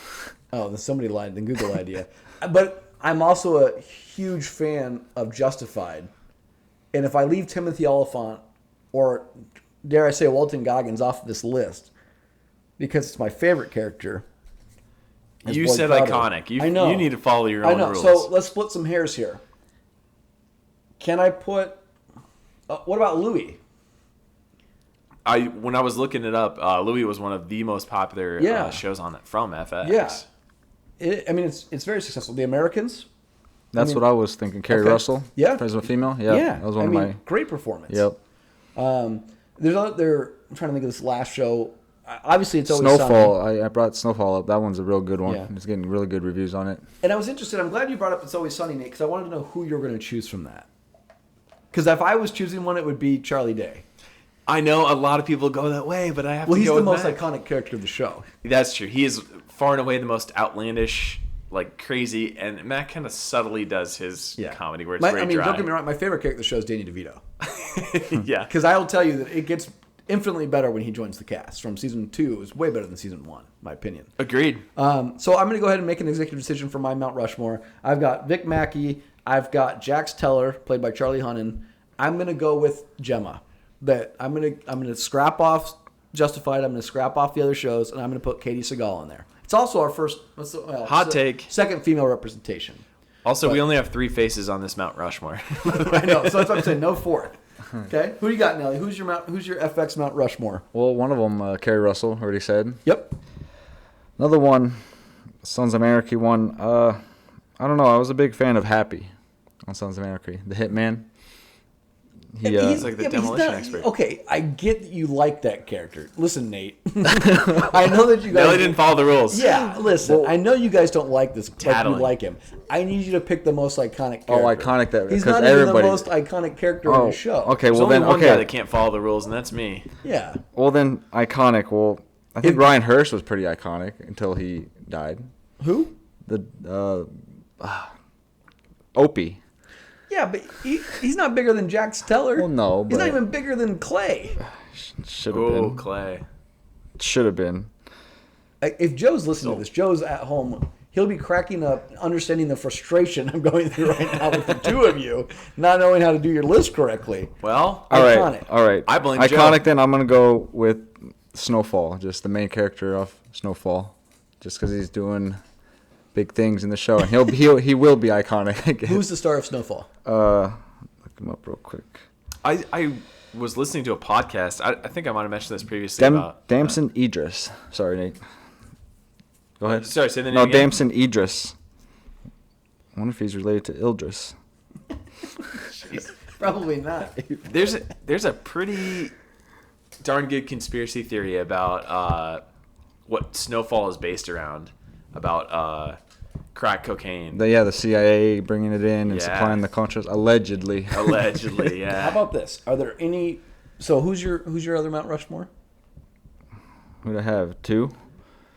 Oh, then somebody lied. Then Google lied to you. But I'm also a huge fan of Justified, and if I leave Timothy Oliphant or dare I say Walton Goggins off this list because it's my favorite character. as You Boyd said Crowder. iconic. I know. You need to follow your I own know. rules. So let's split some hairs here. Can I put? What about Louis? when I was looking it up, Louis was one of the most popular shows on it from FX. Yeah. It's very successful. The Americans. That's what I was thinking. Carrie Russell. Yeah. Plays a female. Yeah. That was one of my. Great performance. Yep. There's other. I'm trying to think of this last show. Obviously, it's always Snowfall. Sunny. I brought Snowfall up. That one's a real good one. Yeah. It's getting really good reviews on it. And I was interested. I'm glad you brought up It's Always Sunny, Nate, because I wanted to know who you're going to choose from that. Because if I was choosing one, it would be Charlie Day. I know a lot of people go that way, but I have to go with he's the most Matt. iconic character of the show. That's true. He is far and away the most outlandish, like crazy, and Matt kind of subtly does his comedy where it's very dry. Don't get me wrong. My favorite character of the show is Danny DeVito. Yeah. Because I will tell you that it gets infinitely better when he joins the cast. From season 2, it was way better than season 1, in my opinion. Agreed. So I'm going to go ahead and make an executive decision for my Mount Rushmore. I've got Vic Mackey. I've got Jax Teller, played by Charlie Hunnam. I'm going to go with Gemma. I'm going to scrap off Justified. I'm going to scrap off the other shows, and I'm going to put Katie Seagal in there. It's also our first hot take, second female representation. Also, we only have 3 faces on this Mount Rushmore. I know, so that's what I'm saying. No fourth. Okay, who do you got, Nelly? Who's your FX Mount Rushmore? Well, one of them, Carrie Russell, already said. Yep. Another one, Sons of Anarchy one. I don't know. I was a big fan of Happy on Sons of Anarchy, the hitman. He's like the demolition expert. Okay, I get that you like that character. Listen, Nate. I know that you guys. Nelly didn't follow the rules. Yeah, listen. Well, I know you guys don't like this, but tattling. you like him. I need you to pick the most iconic character. Oh, iconic that he's because not even everybody. the most iconic character on the show. Okay, There's well only then, one guy okay. that can't follow the rules, and that's me. Yeah. Well then, iconic. Well, I think Ryan Hurst was pretty iconic until he died. Who? The Opie. Yeah, but he's not bigger than Jax Teller. Well, no, he's not but- even bigger than Clay. Should have been. Clay. Should have been. If Joe's listening to this, Joe's at home. He'll be cracking up, understanding the frustration I'm going through right now with the two of you, not knowing how to do your list correctly. Well, iconic. All right. I blame iconic. Joe. Then I'm gonna go with Snowfall, just the main character of Snowfall, just because he's doing big things in the show, and he will be iconic. I guess. Who's the star of Snowfall? Look him up real quick. I was listening to a podcast. I think I might have mentioned this previously about Damson Idris. Sorry, Nate. Go ahead. Sorry, say the name No, again. Damson Idris. I wonder if he's related to Ildris. Probably not. There's a pretty darn good conspiracy theory about what Snowfall is based around, about crack cocaine. The CIA bringing it in and Yeah. supplying the contras allegedly. Allegedly, yeah. How about this? Are there any? So who's your other Mount Rushmore? Who'd I have? 2?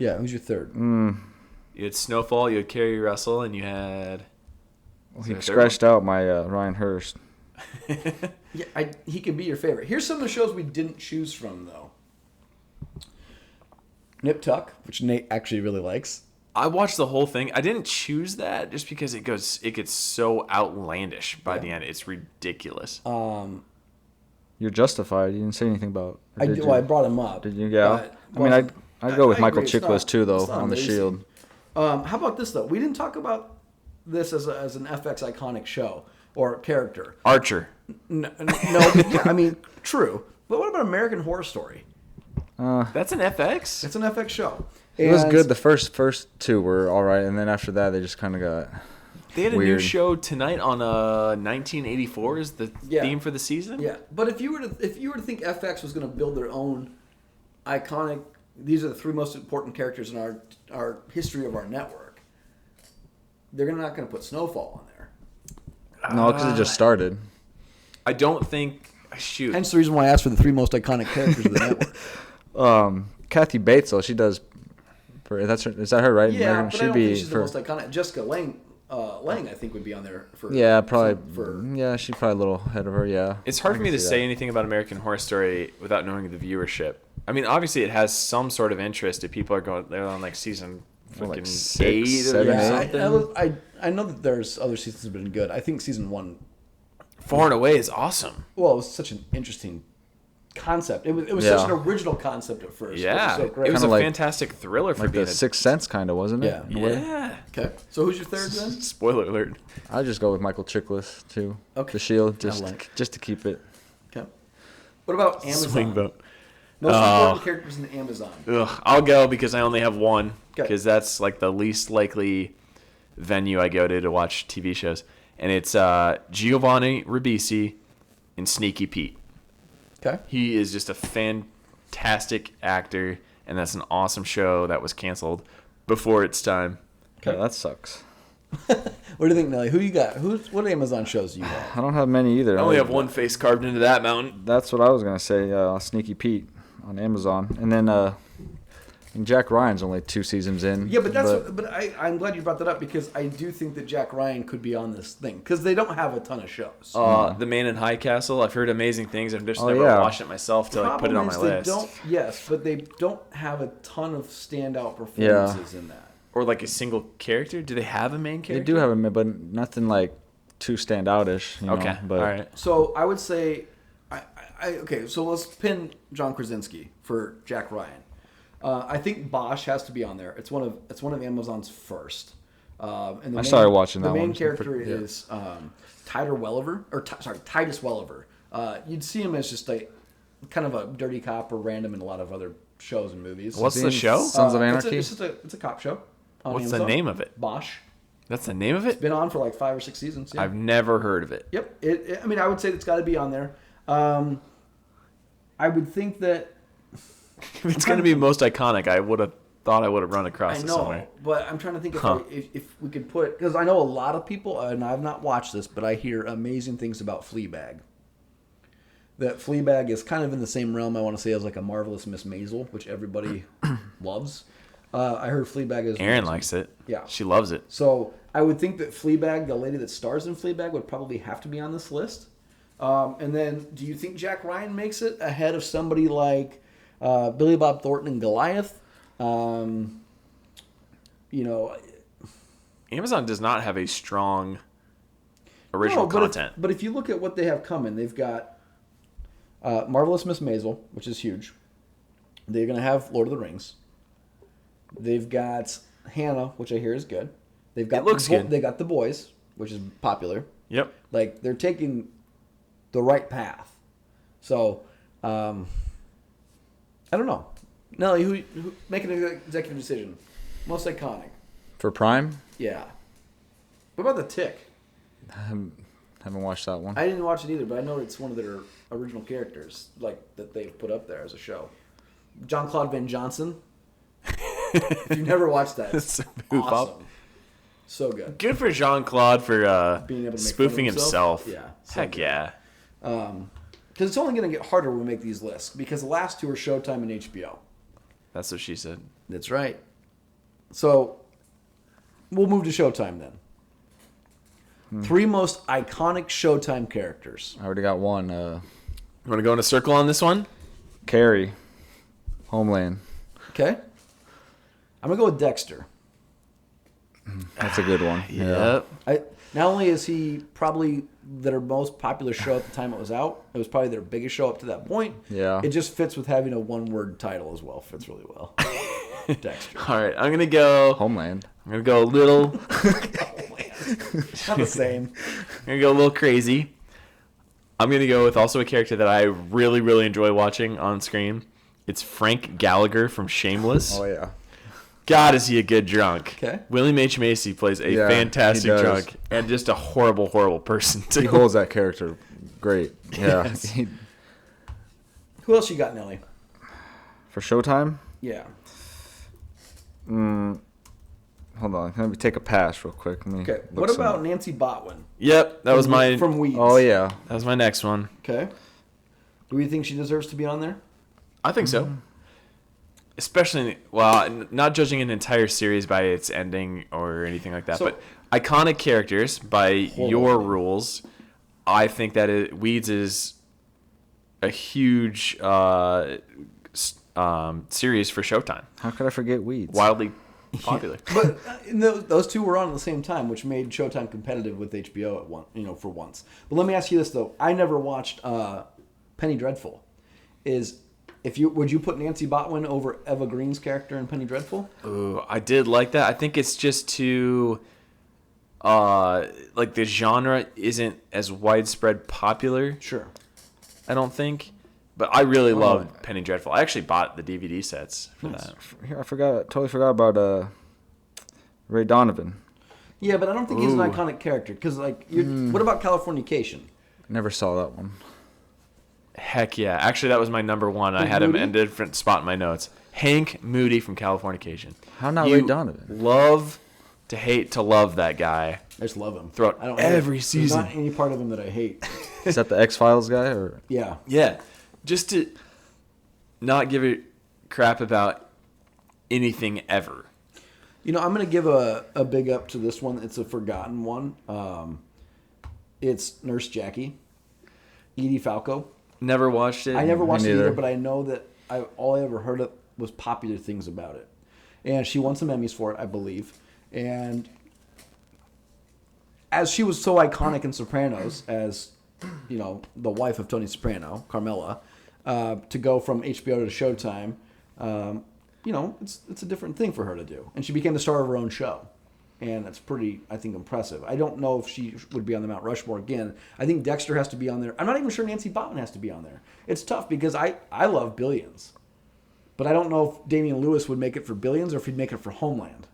Yeah, who's your third? You had Snowfall, you had Carrie Russell, and you had. He scratched out my Ryan Hurst. Yeah, he could be your favorite. Here's some of the shows we didn't choose from, though. Nip Tuck, which Nate actually really likes. I watched the whole thing. I didn't choose that just because it gets so outlandish by the end. It's ridiculous. You're Justified. You didn't say anything about. I brought him up. Did you? Yeah. But, I'd go with I Michael agree, it's Chiklis not- too, though, it's not on the amazing. Shield. How about this, though? We didn't talk about this as an FX iconic show or character. Archer. No, I mean, true. But what about American Horror Story? That's an FX? It's an FX show. It was And- good. The first 2 were all right, and then after that, they just kind of got. They had a new Weird. show tonight on 1984 is the theme for the season. Yeah, but if you were to think FX was going to build their own iconic, these are the 3 most important characters in our history of our network. They're not going to put Snowfall on there. No, because it just started. I don't think. Shoot. Hence the reason why I asked for the 3 most iconic characters of the network. Kathy Bates, though, she does. Is that her, right? Yeah, American? but I don't think she's the most iconic. Jessica Lange, I think, would be on there for. Yeah, probably. For Yeah, she's probably a little ahead of her. Yeah. It's hard I for me can to see say that. anything about American Horror Story without knowing the viewership. I mean, obviously, it has some sort of interest if people are going. They're on like season Well, like fucking 6, 8 7, or 8. something. I know that there's other seasons that have been good. I think season 1, Far and away is awesome. well, it was such an interesting concept. It was Yeah. such an original concept at first. Yeah, It was so great. it was a Kinda like- fantastic thriller for Like being the a. Sixth Sense, kind of, wasn't it? Yeah. In a way? Yeah. Okay. So who's your third then? Spoiler alert. I'd just go with Michael Chiklis too. Okay. The Shield, I like. just to keep it. Okay. What about Amazon? Swing vote. Most important characters in Amazon. Ugh, I'll go because I only have one. Okay. Because that's like the least likely venue I go to watch TV shows. And it's Giovanni Ribisi and Sneaky Pete. Okay. He is just a fantastic actor, and that's an awesome show that was canceled before its time. Okay, that sucks. What do you think, Nelly? Who you got? What Amazon shows do you have? I don't have many either. I only have one face carved into that mountain. That's what I was gonna say. Sneaky Pete on Amazon, and then and Jack Ryan's only 2 seasons in. Yeah, but I'm glad you brought that up because I do think that Jack Ryan could be on this thing because they don't have a ton of shows. The Man in High Castle. I've heard amazing things. I've just never watched it myself to put it on my list. Yes, but they don't have a ton of standout performances in that. Or like a single character. Do they have a main character? They do have a, but nothing like too standoutish. Okay, but all right. So I would say, okay. So let's pin John Krasinski for Jack Ryan. I think Bosch has to be on there. It's one of Amazon's first. And I started watching that one. The main one. character is Titus Welliver. You'd see him as just like kind of a dirty cop or random in a lot of other shows and movies. What's the show? Sons of Anarchy? It's a cop show. What's Amazon. the name of it? Bosch. That's the name of it? It's been on for like 5 or 6 seasons. Yeah. I've never heard of it. Yep. I mean, I would say it's got to be on there. I would think that If it's going to be most iconic, I would have thought I would have run across it somewhere. But I'm trying to think if we could put, because I know a lot of people, and I've not watched this, but I hear amazing things about Fleabag. That Fleabag is kind of in the same realm, I want to say, as like a Marvelous Miss Maisel, which everybody loves. I heard Fleabag is Aaron amazing. likes it. Yeah. She loves it. So I would think that Fleabag, the lady that stars in Fleabag, would probably have to be on this list. And then, do you think Jack Ryan makes it ahead of somebody like Billy Bob Thornton and Goliath? Amazon does not have a strong original content. But if you look at what they have coming, they've got Marvelous Miss Maisel, which is huge. They're going to have Lord of the Rings. They've got Hannah, which I hear is good. They've got good. They got The Boys, which is popular. Yep. Like, they're taking the right path. So, I don't know. Nelly, who make an executive decision? Most iconic. For Prime? Yeah. What about The Tick? Haven't watched that one. I didn't watch it either, but I know it's one of their original characters, like that they've put up there as a show. John Claude Van Johnson. If you've never watched that, it's awesome. So good. Good for Jean-Claude for being able to make spoofing fun of himself. himself. Yeah. So Heck good. yeah. Because it's only going to get harder when we make these lists, because the last two are Showtime and HBO. That's what she said. That's right. So we'll move to Showtime then. 3 most iconic Showtime characters. I already got one. You want to go in a circle on this one? Carrie. Homeland. Okay. I'm going to go with Dexter. That's a good one. Yep. Not only is he probably their most popular show at the time it was out, it was probably their biggest show up to that point. Yeah. It just fits with having a one-word title as well. Fits really well. Dexter. All right, I'm going to go... Homeland. I'm going to go a little... Not the same. I'm going to go a little crazy. I'm going to go with also a character that I really, really enjoy watching on screen. It's Frank Gallagher from Shameless. Oh, yeah. God, is he a good drunk. Okay. William H. Macy plays a fantastic drunk and just a horrible, horrible person, too. He holds that character great. Yeah. Yes. Who else you got, Nelly? For Showtime? Yeah. Hold on. Let me take a pass real quick. Okay. What about Nancy Botwin? Yep, that was my... From Weeds. Oh, yeah. That was my next one. Okay. Do we think she deserves to be on there? I think so. Especially, well, not judging an entire series by its ending or anything like that, but iconic characters by your rules. I think that Weeds is a huge series for Showtime. How could I forget Weeds? Wildly popular. But those two were on at the same time, which made Showtime competitive with HBO for once. But let me ask you this though: I never watched Penny Dreadful. Would you put Nancy Botwin over Eva Green's character in Penny Dreadful? Ooh, I did like that. I think it's just too, the genre isn't as widespread popular. Sure. I don't think. But I really loved Penny Dreadful. I actually bought the DVD sets for that. Here, totally forgot about Ray Donovan. Yeah, but I don't think he's an iconic character. Because, what about Californication? Never saw that one. Heck yeah. Actually, that was my number one. I had him in a different spot in my notes. Hank Moody from Californication. How not Ray Donovan? Love to hate to love that guy. I just love him. Throughout every season. There's not any part of him that I hate. Is that the X-Files guy? Or Yeah. Yeah. Just to not give a crap about anything ever. I'm going to give a big up to this one. It's a forgotten one. It's Nurse Jackie, Edie Falco. Never watched it. I never watched it either, but I know that all I ever heard of was popular things about it. And she won some Emmys for it, I believe. And as she was so iconic in Sopranos as, the wife of Tony Soprano, Carmela, to go from HBO to Showtime, it's a different thing for her to do. And she became the star of her own show. And that's pretty, I think, impressive. I don't know if she would be on the Mount Rushmore again. I think Dexter has to be on there. I'm not even sure Nancy Botman has to be on there. It's tough because I love Billions. But I don't know if Damian Lewis would make it for Billions or if he'd make it for Homeland.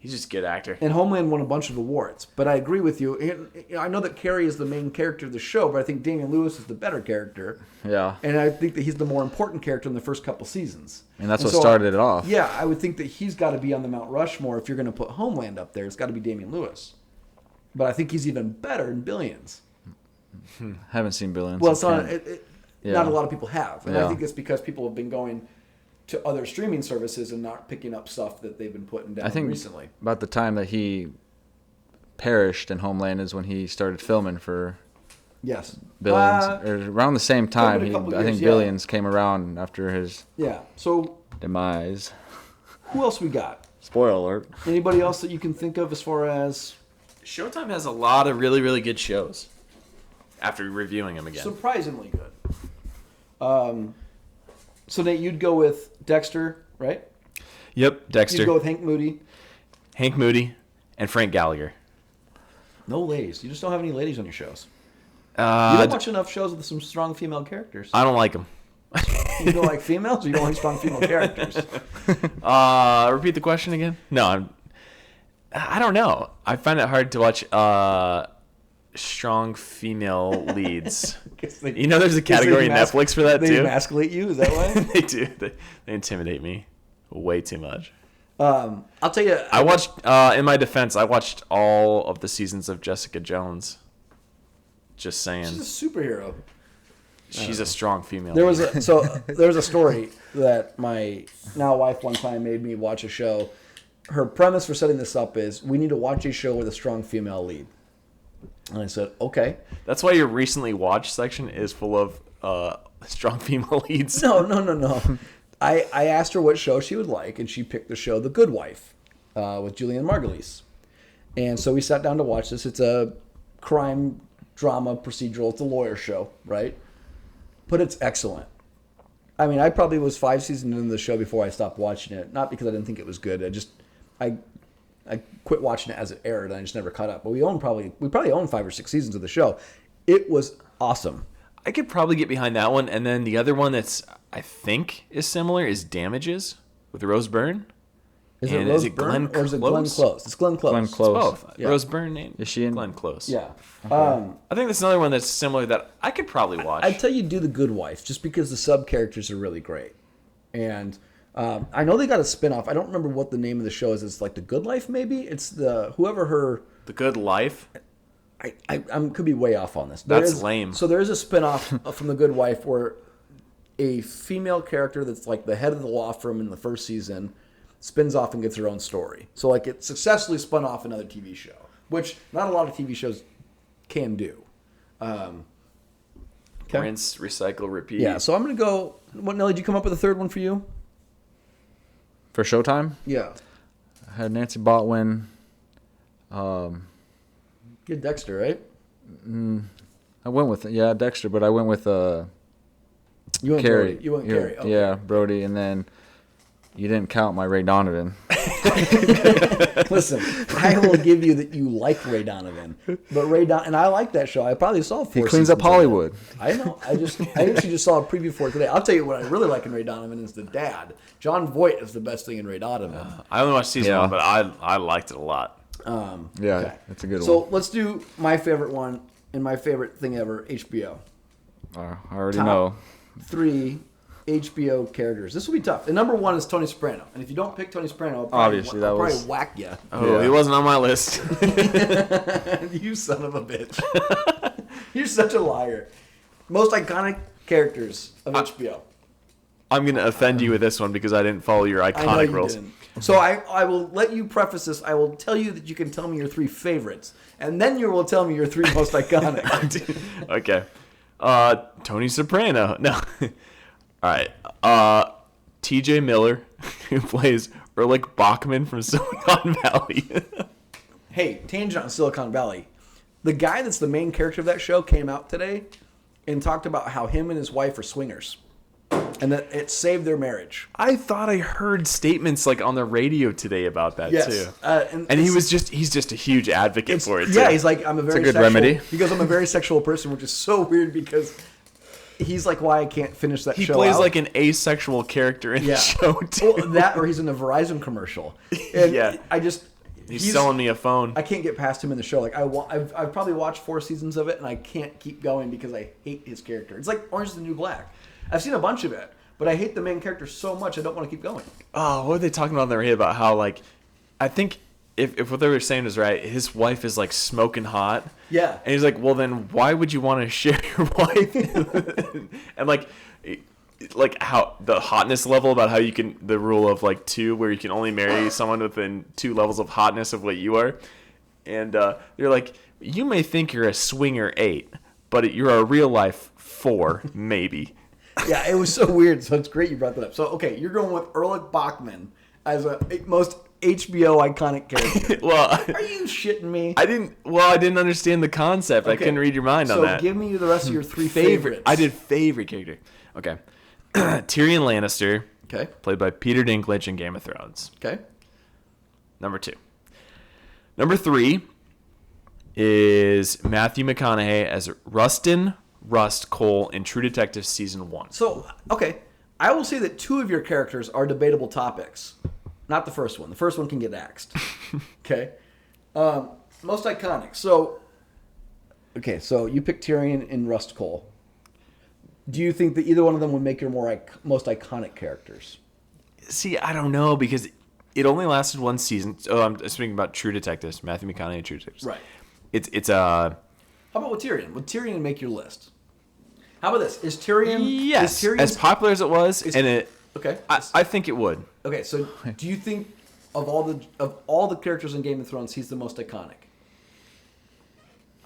He's just a good actor. And Homeland won a bunch of awards. But I agree with you. I know that Carrie is the main character of the show, but I think Damian Lewis is the better character. Yeah. And I think that he's the more important character in the first couple seasons. And that's what started it off. Yeah, I would think that he's got to be on the Mount Rushmore. If you're going to put Homeland up there, it's got to be Damian Lewis. But I think he's even better in Billions. Haven't seen Billions. Well, it's not, not a lot of people have. And I think it's because people have been going to other streaming services and not picking up stuff that they've been putting down recently. About the time that he perished in Homeland is when he started filming for Billions. Or around the same time, I think Billions came around after his demise. Who else we got? Spoiler alert. Anybody else that you can think of as far as... Showtime has a lot of really, really good shows after reviewing them again. Surprisingly good. So, Nate, you'd go with Dexter, right? Yep, Dexter. You'd go with Hank Moody. Hank Moody and Frank Gallagher. No ladies. You just don't have any ladies on your shows. You don't watch enough shows with some strong female characters. I don't like them. You don't like females, or you don't like strong female characters? Repeat the question again? No, I don't know. I find it hard to watch strong female leads. There's a category in Netflix for that too. They emasculate you, is that why? They do. They intimidate me way too much. I'll tell you. I watched, in my defense, I watched all of the seasons of Jessica Jones. Just saying. She's a superhero. She's a strong female. There was a story that my now wife one time made me watch a show. Her premise for setting this up is we need to watch a show with a strong female lead. And I said, okay. That's why your recently watched section is full of strong female leads. No. I asked her what show she would like, and she picked the show The Good Wife with Julianne Margulies. And so we sat down to watch this. It's a crime drama procedural. It's a lawyer show, right? But it's excellent. I mean, I probably was 5 seasons into the show before I stopped watching it. Not because I didn't think it was good. I quit watching it as it aired, and I just never caught up. But we probably own 5 or 6 seasons of the show. It was awesome. I could probably get behind that one, and then the other one that's I think is similar is Damages with Rose Byrne. Is it Rose Byrne or is it Glenn Close? It's Glenn Close. Glenn Close. It's both. Yeah. Rose Byrne is she in Glenn Close? Yeah. Okay. I think that's another one that's similar that I could probably watch. I'd tell you do The Good Wife just because the sub characters are really great, and I know they got a spinoff. I don't remember what the name of the show is. It's like The Good Life, maybe. It's The Good Life. I could be way off on this. That's lame. So there is a spinoff from The Good Wife where a female character that's like the head of the law firm in the first season spins off and gets her own story. So like it successfully spun off another TV show, which not a lot of TV shows can do. Rinse, recycle, repeat. Yeah, so I'm going to go... Nelly, did you come up with a third one for you? For Showtime? Yeah. I had Nancy Botwin. You had Dexter, right? I went with Dexter, but I went with you went Carrie. Brody. You went Carrie. Okay. Yeah, Brody, and then You didn't count my Ray Donovan. Listen, I will give you that you like Ray Donovan, but and I like that show. I probably saw 4 He cleans up seasons of it. Hollywood. I know. I actually just saw a preview for it today. I'll tell you what I really like in Ray Donovan is the dad. John Voight is the best thing in Ray Donovan. I only watched season 1, but I liked it a lot. Yeah, that's a good one. So let's do my favorite one and my favorite thing ever, HBO. I already Top know. 3 HBO characters. This will be tough. And number 1 is Tony Soprano. And if you don't pick Tony Soprano, I'll probably whack you. Oh, he wasn't on my list. You son of a bitch. You're such a liar. Most iconic characters of HBO. I'm going to offend you with this one because I didn't follow your I know iconic you rules. didn't. So I will let you preface this. I will tell you that you can tell me your 3 favorites. And then you will tell me your 3 most iconic. Okay. Tony Soprano. No. All right. TJ Miller, who plays Erlich Bachman from Silicon Valley. Hey, tangent on Silicon Valley. The guy that's the main character of that show came out today and talked about how him and his wife are swingers. And that it saved their marriage. I thought I heard statements like on the radio today about that too. And he's just a huge advocate for it. Yeah, too. he's like, I'm a very good sexual remedy. He goes, I'm a very sexual person, which is so weird because he's like, why I can't finish that He show plays out. like an asexual character in the show too. Well, that or he's in a Verizon commercial. And Yeah. He's selling me a phone. I can't get past him in the show. Like I've probably watched 4 seasons of it, and I can't keep going because I hate his character. It's like Orange is the New Black. I've seen a bunch of it, but I hate the main character so much I don't want to keep going. Oh, what were they talking about in their head about how like, I think if what they were saying is right, his wife is like smoking hot. Yeah. And he's like, well then why would you want to share your wife? And like how the hotness level about how you can, the rule of like 2 where you can only marry someone within 2 levels of hotness of what you are. And you're like, you may think you're a swinger 8, but you're a real life 4 maybe. Yeah, it was so weird. So it's great you brought that up. So okay, you're going with Erlich Bachman as a most HBO iconic character. Well, are you shitting me? I didn't understand the concept. Okay. I couldn't read your mind on that. So give me the rest of your 3 favorites. I did favorite character. Okay. Tyrion Lannister. Okay. Played by Peter Dinklage in Game of Thrones. Okay. Number 2. Number 3 is Matthew McConaughey as Rust Cole in True Detective Season 1. So, okay. I will say that 2 of your characters are debatable topics. Not the first one. The first one can get axed. Okay. Most iconic. So, okay. So you picked Tyrion and Rust Cole. Do you think that either one of them would make your most iconic characters? See, I don't know because it only lasted 1 season. Oh, I'm speaking about True Detectives. Matthew McConaughey, True Detectives. Right. It's How about with Tyrion? Would Tyrion make your list? How about this? Is Tyrion? Yes. Is Tyrion, as popular as it was, okay. I think it would. Okay. So, do you think of all the characters in Game of Thrones, he's the most iconic?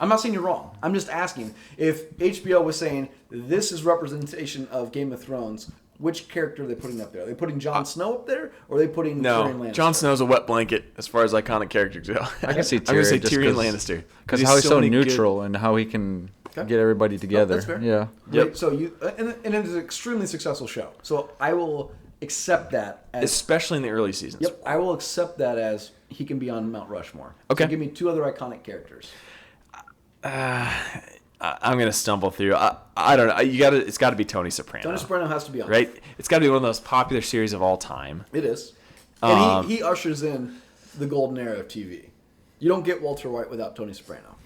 I'm not saying you're wrong. I'm just asking if HBO was saying this is representation of Game of Thrones. Which character are they putting up there? Are they putting Jon Snow up there, or are they putting Tyrion Lannister? Jon Snow's a wet blanket as far as iconic characters go. I can see Tyrion. I'm going to say Tyrion Lannister. Because how he's so neutral and how he can get everybody together. That's fair. Yeah. Yep. So and it is an extremely successful show. So I will accept that as... Especially in the early seasons. Yep. I will accept that as he can be on Mount Rushmore. Okay. So give me 2 other iconic characters. I'm gonna stumble through. I don't know. It's got to be Tony Soprano. Tony Soprano has to be on. Right. It's got to be one of the most popular series of all time. It is. And he ushers in the golden era of TV. You don't get Walter White without Tony Soprano.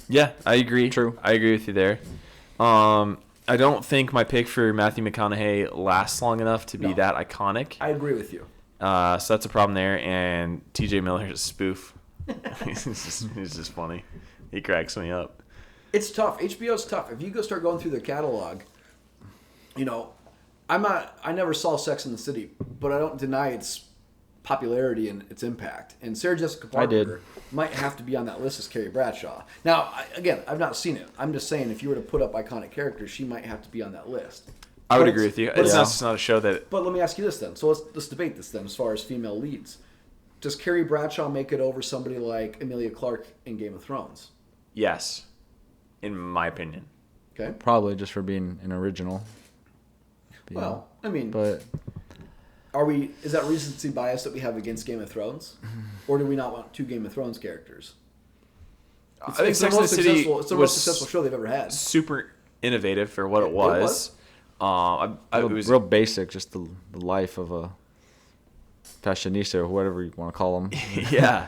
Yeah, I agree. True. I agree with you there. I don't think my pick for Matthew McConaughey lasts long enough to be that iconic. I agree with you. So that's a problem there. And TJ Miller's a spoof. He's just funny. He cracks me up. It's tough. HBO's tough. If you go start going through their catalog, I never saw Sex and the City, but I don't deny its popularity and its impact. And Sarah Jessica Parker might have to be on that list as Carrie Bradshaw. Now, again, I've not seen it. I'm just saying if you were to put up iconic characters, she might have to be on that list. I would agree with you. It's not a show that... But let me ask you this then. So let's debate this then as far as female leads. Does Carrie Bradshaw make it over somebody like Emilia Clarke in Game of Thrones? Yes. In my opinion. Okay. Probably just for being an original. Well, I mean... But Is that recency bias that we have against Game of Thrones, or do we not want 2 Game of Thrones characters? I think Sex and the City it's the most successful show they've ever had. Super innovative for what it was. It was real basic, just the life of a fashionista or whatever you want to call them. Yeah.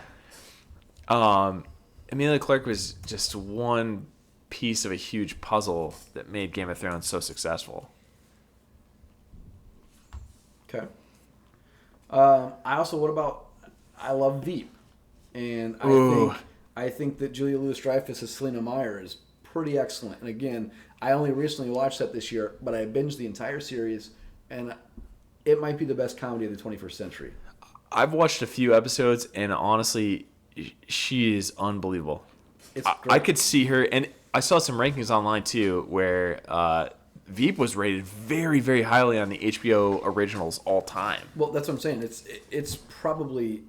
Emilia Clarke was just one piece of a huge puzzle that made Game of Thrones so successful. Okay. I love Veep, and I think that Julia Louis-Dreyfus as Selena Meyer is pretty excellent. And again, I only recently watched that this year, but I binged the entire series, and it might be the best comedy of the 21st century. I've watched a few episodes, and honestly, she is unbelievable. I could see her, and I saw some rankings online too, where Veep was rated very, very highly on the HBO originals all time. Well, that's what I'm saying. It's probably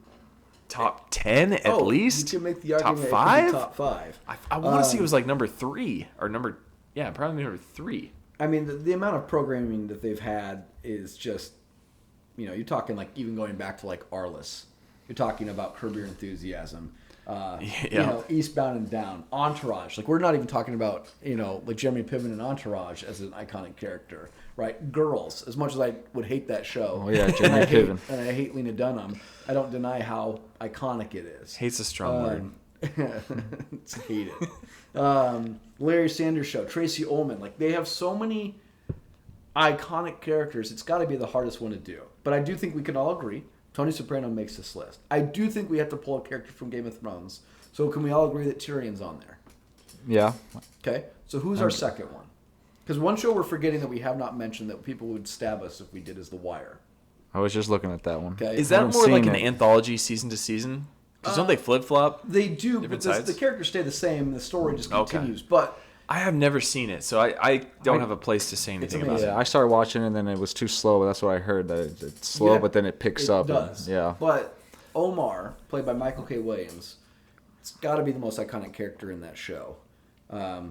top 10 at least. You can make the argument top 5. Top 5. I want to see it was like number 3 or probably number 3. I mean, the amount of programming that they've had is just, you're talking like even going back to like Arliss. You're talking about Curb Your Enthusiasm. Eastbound and Down, Entourage. Like, we're not even talking about, like Jeremy Piven in Entourage as an iconic character, right? Girls, as much as I would hate that show. Oh, yeah, Jeremy Piven. And I hate Lena Dunham, I don't deny how iconic it is. Hate's a strong word. It's hate it. Larry Sanders Show, Tracy Ullman. Like, they have so many iconic characters. It's got to be the hardest one to do. But I do think we can all agree Tony Soprano makes this list. I do think we have to pull a character from Game of Thrones. So can we all agree that Tyrion's on there? Yeah. Okay. So who's our second one? Because one show we're forgetting that we have not mentioned that people would stab us if we did is The Wire. I was just looking at that one. Okay. Is that more like an anthology season to season? Because don't they flip-flop? They do, but the characters stay the same. The story just continues. But I have never seen it, so I don't have a place to say anything about it. Yeah, I started watching it, and then it was too slow. That's what I heard. That it's slow, but then it picks up. It does. But Omar, played by Michael K. Williams, it's got to be the most iconic character in that show. I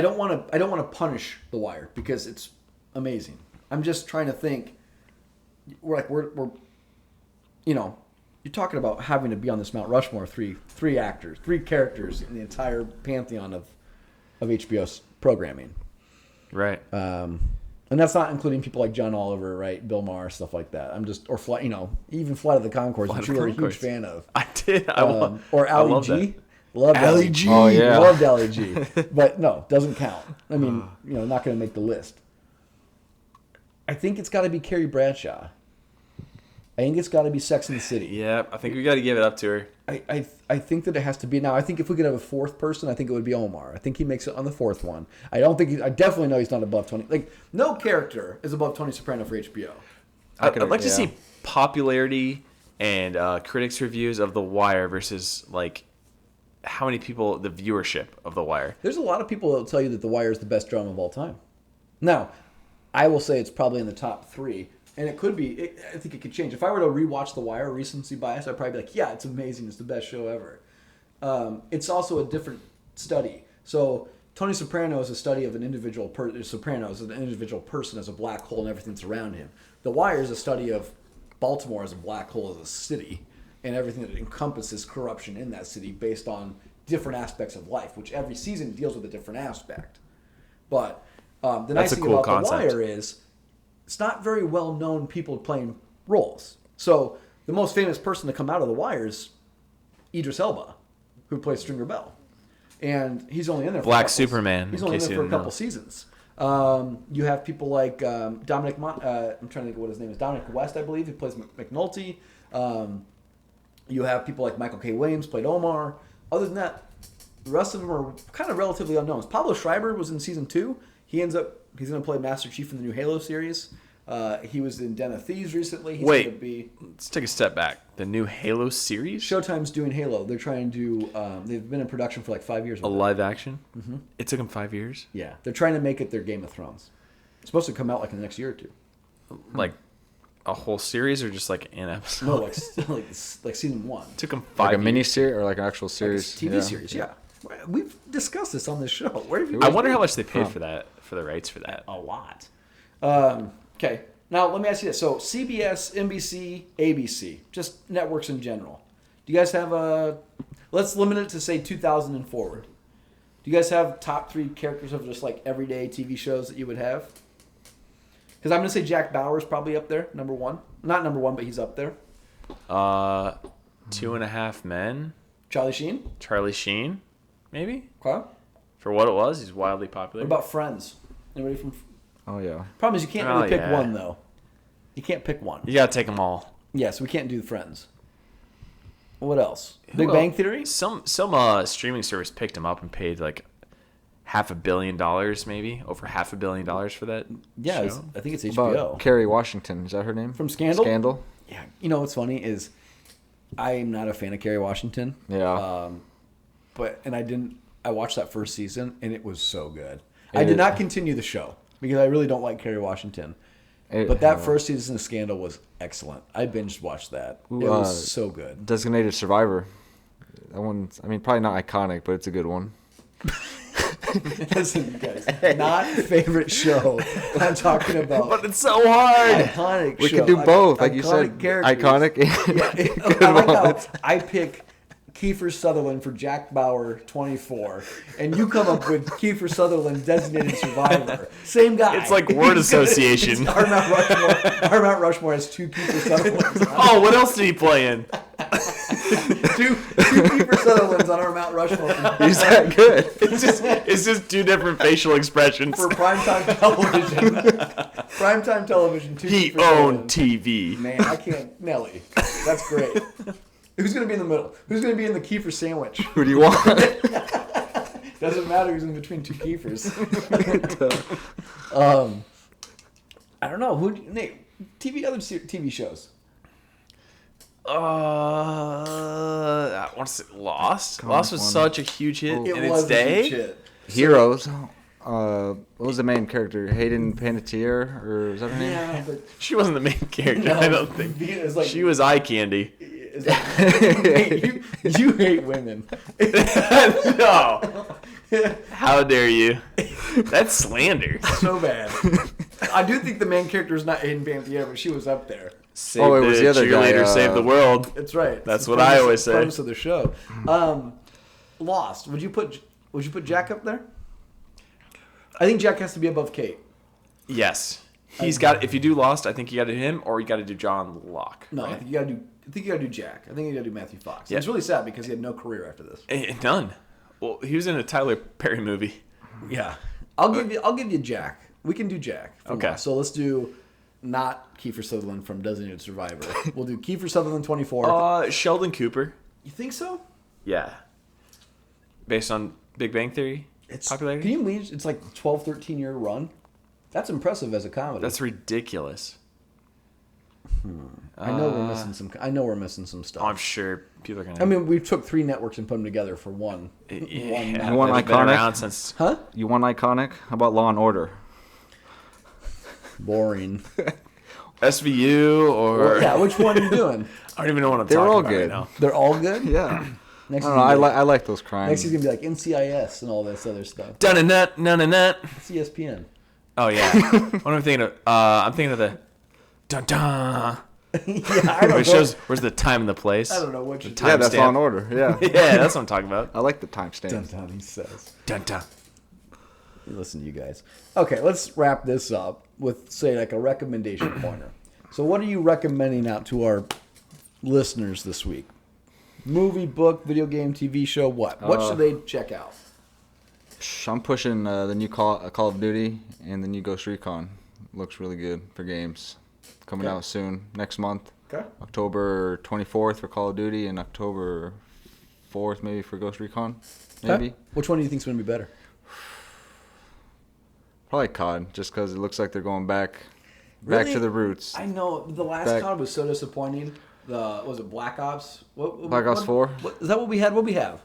don't want to punish The Wire because it's amazing. I'm just trying to think. We're you're talking about having to be on this Mount Rushmore, three characters in the entire pantheon of HBO's programming. Right. And that's not including people like John Oliver, right? Bill Maher, stuff like that. Even Flight of the Conchords, which you were a huge fan of. I did. Or Ali G. Loved Ali G. Oh, yeah. Loved Ali G. But no, doesn't count. I mean, not going to make the list. I think it's got to be Carrie Bradshaw. I think it's got to be Sex and the City. Yeah, I think we got to give it up to her. I think that it has to be. Now, I think if we could have a fourth person, I think it would be Omar. I think he makes it on the fourth one. I definitely know he's not above Tony. Like, no character is above Tony Soprano for HBO. I'd like to see popularity and critics' reviews of The Wire versus, like, how many people, the viewership of The Wire. There's a lot of people that will tell you that The Wire is the best drama of all time. Now, I will say it's probably in the top 3. And it could be, I think it could change. If I were to rewatch The Wire, recency bias, I'd probably be like, yeah, it's amazing. It's the best show ever. It's also a different study. So Tony Soprano is a study of an individual Soprano is an individual person as a black hole and everything that's around him. The Wire is a study of Baltimore as a black hole, as a city, and everything that encompasses corruption in that city based on different aspects of life, which every season deals with a different aspect. But the nice thing about The Wire is it's not very well-known people playing roles. So the most famous person to come out of The Wire is Idris Elba, who plays Stringer Bell. And he's only in there for Black Superman. He's only in there for a couple seasons. You have people like Dominic, I'm trying to think of what his name is, Dominic West, I believe, who plays McNulty. You have people like Michael K. Williams, played Omar. Other than that, the rest of them are kind of relatively unknowns. Pablo Schreiber was in season 2. He's going to play Master Chief in the new Halo series. He was in Den of Thieves recently. Let's take a step back. The new Halo series? Showtime's doing Halo. They're trying to they've been in production for like 5 years. Live action? Mm-hmm. It took them 5 years? Yeah. They're trying to make it their Game of Thrones. It's supposed to come out like in the next year or 2. Like a whole series or just like an episode? No, like season 1. It took them 5 years. Like a mini series or like an actual series? Like a TV series, yeah. We've discussed this on this show. Where have you? I wonder how much they paid for that for the rights for that. A lot. Okay. Now, let me ask you this. So, CBS, NBC, ABC, just networks in general. Do you guys have let's limit it to, say, 2000 and forward. Do you guys have top 3 characters of just, like, everyday TV shows that you would have? Because I'm going to say Jack Bauer's probably up there, number 1. Not number 1, but he's up there. 2.5 Men. Charlie Sheen? Charlie Sheen, maybe? Okay. For what it was, he's wildly popular. What about Friends? Anybody from... Oh, yeah. Problem is you can't really pick one, though. You can't pick one. You got to take them all. Yes, we can't do Friends. What else? Big Bang Theory? Some streaming service picked him up and paid like $500 million, maybe over $500 million for that. Yeah, show. I think it's HBO. About Kerry Washington. Is that her name? From Scandal? Scandal. Yeah. You know what's funny is I'm not a fan of Kerry Washington. Yeah. I watched that first season and it was so good. I did not continue the show because I really don't like Kerry Washington. But that first season of Scandal was excellent. I binged watched that. It was so good. Designated Survivor. That one's, I mean, probably not iconic, but it's a good one. Listen, you guys, not favorite show. I'm talking about. But it's so hard. Iconic We show. could do both, like you said. Characters. Iconic. I like how I pick Kiefer Sutherland for Jack Bauer 24, and you come up with Kiefer Sutherland Designated Survivor. Same guy. It's like word association. Our Mount Rushmore has 2 Kiefer Sutherlands. Oh, what else did he play in? two Kiefer Sutherlands on our Mount Rushmore. He's that good. It's just 2 different facial expressions. For primetime television. Primetime television. 2 He Kiefer owned Sutherlands. TV. Man, I can't. Nelly. That's great. Who's going to be in the middle? Who's going to be in the Kiefer sandwich? Who do you want? Doesn't matter who's in between 2 Kiefers. I don't know. Nate, other TV shows. I want to say Lost. Lost was such a huge hit in its was day. a huge hit. Heroes. What was the main character? Hayden Panettiere, or is that her name? Yeah, but She wasn't the main character, No, I don't think. it was like- She was eye candy. you hate women. No. How dare you? That's slander. So bad. I do think the main character is not Hayden Panettiere, but she was up there. Save Oh, it was the other guy, cheerleader, save the world. That's right. That's the what I always the say. Premise of the show. Lost. Would you put Jack up there? I think Jack has to be above Kate. Yes. He's got. If you do Lost, I think you got to do him, or you got to do John Locke. No, right? I think you got to do Jack. I think you got to do Matthew Fox. Yeah. It's really sad because he had no career after this. None. Well, he was in a Tyler Perry movie. Yeah, I'll give you Jack. We can do Jack. Okay. Lost. So let's do not Kiefer Sutherland from Designated Survivor. We'll do Kiefer Sutherland 24. Sheldon Cooper. You think so? Yeah. Based on Big Bang Theory popularity. Can you believe it's like 12, 13 year run? That's impressive as a comedy. That's ridiculous. I know we're missing some. I know we're missing some stuff. Oh, I'm sure people are gonna. I mean, we took 3 networks and put them together for one. yeah, You want they've been iconic? around since. Huh? You want iconic? How about Law and Order? Boring. SVU or Well, yeah, which one are you doing? I don't even know what I'm They're talking all about good. right now. They're all good. Yeah. Next I is don't know. gonna be like, I like those crimes. next is gonna be like NCIS and all this other stuff. Dun and nut, none and nut. It's ESPN. Oh yeah. What am I thinking of? I'm thinking of the dun dun. Yeah, I don't Where it know. shows where's the time and the place. I don't know what you. Yeah, that's timestamp. Law and Order. Yeah. Yeah, that's what I'm talking about. I like the Dun timestamp. dun. He says. Dun dun. Listen to you guys. Okay, let's wrap this up with say like a recommendation corner. So, what are you recommending out to our listeners this week? Movie, book, video game, TV show. What? What should they check out? I'm pushing the new Call of Duty and the new Ghost Recon. Looks really good for games. Coming Okay. out soon, next month. Okay. October 24th for Call of Duty and October 4th maybe for Ghost Recon. Maybe. Okay. Which one do you think's going to be better? Probably COD, just because it looks like they're going back to the roots. I know the last Back- COD was so disappointing. Was it Black Ops? Black Ops 4? Is that what we had? What we have?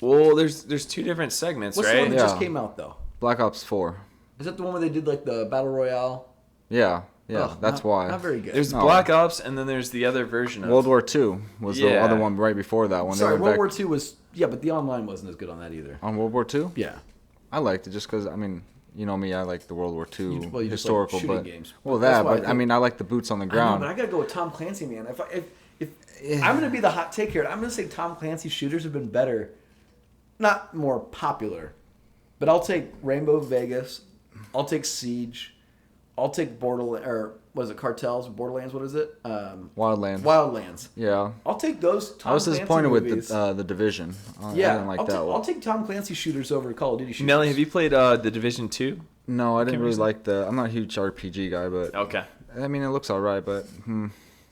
Well, there's 2 different segments, What's the right? one that just Yeah. came out though? Black Ops 4. Is that the one where they did like the battle royale? Yeah, Ugh, that's not, why. Not very good. There's No. Black Ops, and then there's the other version of World War II was the Yeah. other one right before that one. They Sorry, went World back War II was but the online wasn't as good on that either. on World War II. Yeah. I liked it just because I mean You know me, I like the World War II You just like historical, shooting but games. well, That's that. why But I mean, I like the boots on the ground. But I gotta go with Tom Clancy, man. If I'm gonna be the hot take here, I'm gonna say Tom Clancy shooters have been better, not more popular, but I'll take Rainbow Vegas, I'll take Siege, I'll take Borderlands, or was it Cartels? Borderlands, what is it? Wildlands. Wildlands. Yeah. I'll take those Tom I was Clancy disappointed movies. with the Division. I didn't like that one. I'll take Tom Clancy shooters over Call of Duty shooters. Nelly, have you played The Division 2? No, I didn't really like I'm not a huge RPG guy, but Okay. I mean, it looks all right, but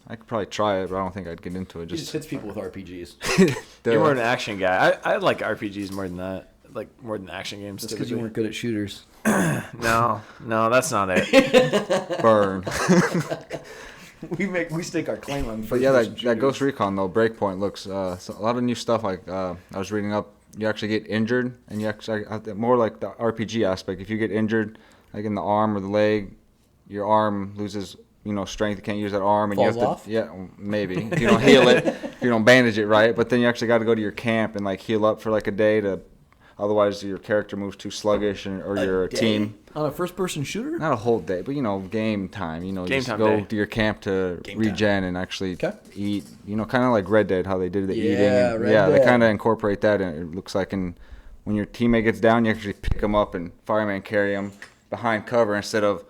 I could probably try it, but I don't think I'd get into it. He just hits people with RPGs. You're more of an action guy. I like RPGs more than that. Like more than action games. Just because you weren't good at shooters. No, that's not it. Burn. we stake our claim on. But yeah, that Ghost Recon though, Breakpoint looks so a lot of new stuff. Like I was reading up, you actually get injured, and you actually more like the RPG aspect. If you get injured, like in the arm or the leg, your arm loses strength. You can't use that arm, and Falls you have off? to maybe if you don't heal it, if you don't bandage it right. But then you actually got to go to your camp and like heal up for like a day to. Otherwise, your character moves too sluggish, or your team. On a first-person shooter? Not a whole day, but game time. Game just time go day. to your camp to regen and actually eat. Kind of like Red Dead, how they did the eating. And, Red Dead. They kind of incorporate that, and it looks like when your teammate gets down, you actually pick them up and fireman carry them behind cover instead of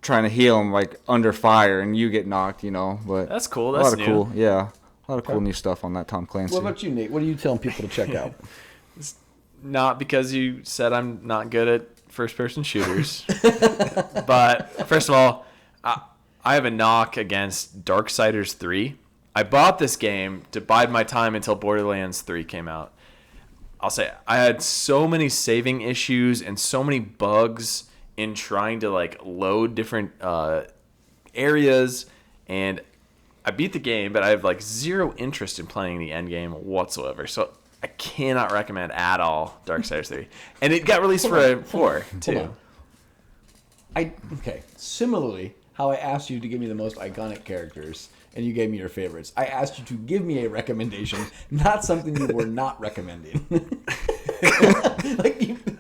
trying to heal them like under fire and you get knocked. But That's cool. That's new. Cool, yeah, a lot of cool new stuff on that Tom Clancy. What about you, Nate? What are you telling people to check out? Not because you said I'm not good at first-person shooters, but first of all, I have a knock against Darksiders 3. I bought this game to bide my time until Borderlands 3 came out. I'll say I had so many saving issues and so many bugs in trying to load different areas, and I beat the game, but I have zero interest in playing the end game whatsoever. So I cannot recommend at all Darksiders 3. And it got released for 4 too. Okay. Similarly, how I asked you to give me the most iconic characters and you gave me your favorites, I asked you to give me a recommendation, not something you were not recommending.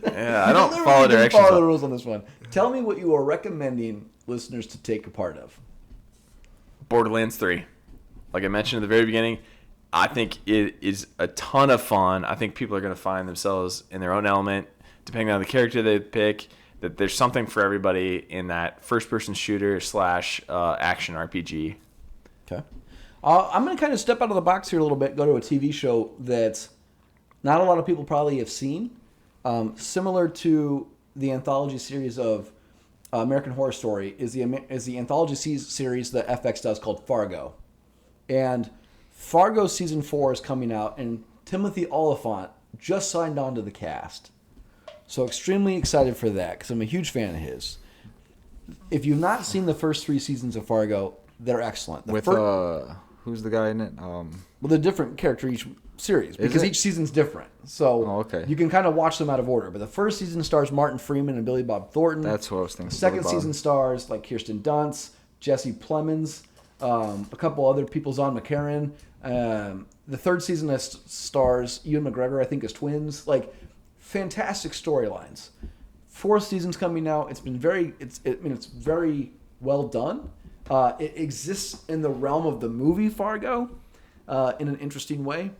I don't follow directions. Follow the rules on this one. Tell me what you are recommending listeners to take a part of. Borderlands 3. Like I mentioned at the very beginning, I think it is a ton of fun. I think people are going to find themselves in their own element, depending on the character they pick, that there's something for everybody in that first-person shooter / action RPG. Okay. I'm going to kind of step out of the box here a little bit, go to a TV show that not a lot of people probably have seen. Similar to the anthology series of American Horror Story is the anthology series that FX does called Fargo. And Fargo Season 4 is coming out, and Timothy Olyphant just signed on to the cast. So extremely excited for that, because I'm a huge fan of his. If you've not seen the first 3 seasons of Fargo, they're excellent. Who's the guy in it? Well, they're different character each series, because each season's different. So you can kind of watch them out of order. But the first season stars Martin Freeman and Billy Bob Thornton. That's what I was thinking. The second season stars Kirsten Dunst, Jesse Plemons, a couple other people, Zon McCarran. The third season stars Ewan McGregor, I think, as twins. Fantastic storylines. Fourth season's coming out. It's very well done. It exists in the realm of the movie Fargo in an interesting way.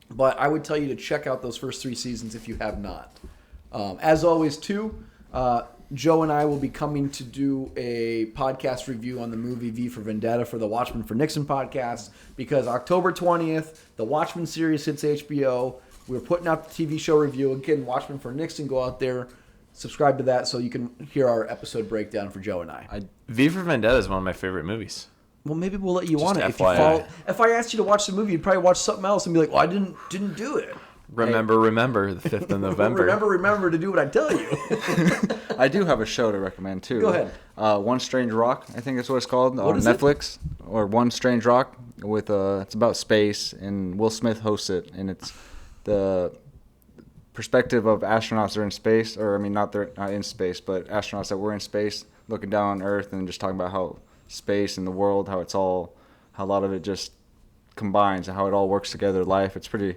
But I would tell you to check out those first 3 seasons if you have not. As always, too, Joe and I will be coming to do a podcast review on the movie V for Vendetta for the Watchmen for Nixon podcast, because October 20th, the Watchmen series hits HBO. We're putting out the TV show review. Again, Watchmen for Nixon, go out there, subscribe to that so you can hear our episode breakdown for Joe and I. V for Vendetta is one of my favorite movies. Well, maybe we'll let you Just on it. FYI. If I asked you to watch the movie, you'd probably watch something else and be like, well, I didn't do it. Remember, the 5th of November. Remember to do what I tell you. I do have a show to recommend, too. Go ahead. One Strange Rock, I think that's what it's called, What on is Netflix. Or One Strange Rock. It's about space, and Will Smith hosts it, and it's the perspective of astronauts that are in space, not in space, but astronauts that were in space, looking down on Earth and just talking about how space and the world, how a lot of it just combines and how it all works together. Life, it's pretty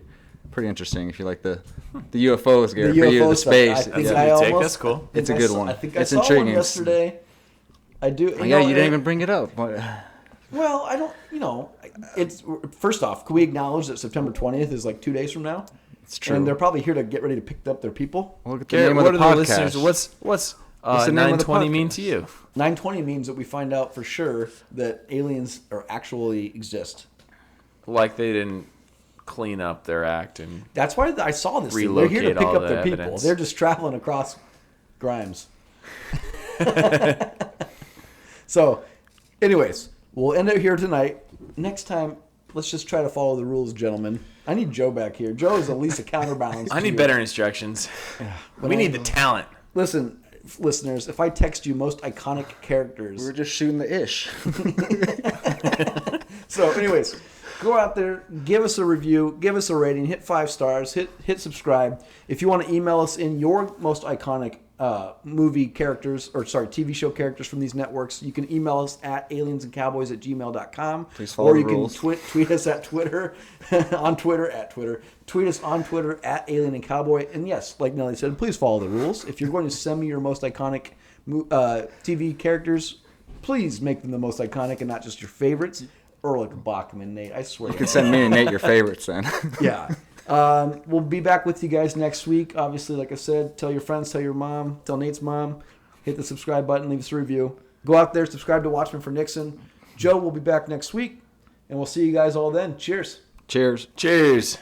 pretty interesting if you like the UFOs, Gary. The For you, UFO the stuff. space. I think Yeah. I Take, almost, that's cool. It's a good one. I think It's I saw intriguing. one yesterday. I do. Oh, yeah, you didn't even bring it up. Well, I don't. It's first off, can we acknowledge that September 20th is like 2 days from now? It's true. And they're probably here to get ready to pick up their people. Well, look at the Garrett, name of what the are the podcast. listeners? What's the name of the 920 mean podcast? to you? 920 means that we find out for sure that aliens are actually exist. Like they didn't clean up their act and That's why I saw this. Thing. They're here to Relocate pick all up the their people. evidence. They're just traveling across Grimes. So, anyways, we'll end it here tonight. Next time, let's just try to follow the rules, gentlemen. I need Joe back here. Joe is at least a counterbalance. I to need you. better instructions. We need the talent. Listen, listeners, if I text you most iconic characters. We were just shooting the ish. So, anyways, go out there, give us a review, give us a rating, hit 5 stars, hit subscribe. If you want to email us in your most iconic movie characters, TV show characters from these networks, you can email us at aliensandcowboys@gmail.com. Please follow or the you rules. can tweet us at Twitter, Tweet us on Twitter at Alien and Cowboy. And yes, like Nelly said, please follow the rules. If you're going to send me your most iconic TV characters, please make them the most iconic and not just your favorites. Erlich, Bachman, Nate, I swear. You can send me and Nate your favorites then. Yeah. We'll be back with you guys next week. Obviously, like I said, tell your friends, tell your mom, tell Nate's mom. Hit the subscribe button, leave us a review. Go out there, subscribe to Watchmen for Nixon. Joe will be back next week, and we'll see you guys all then. Cheers. Cheers. Cheers.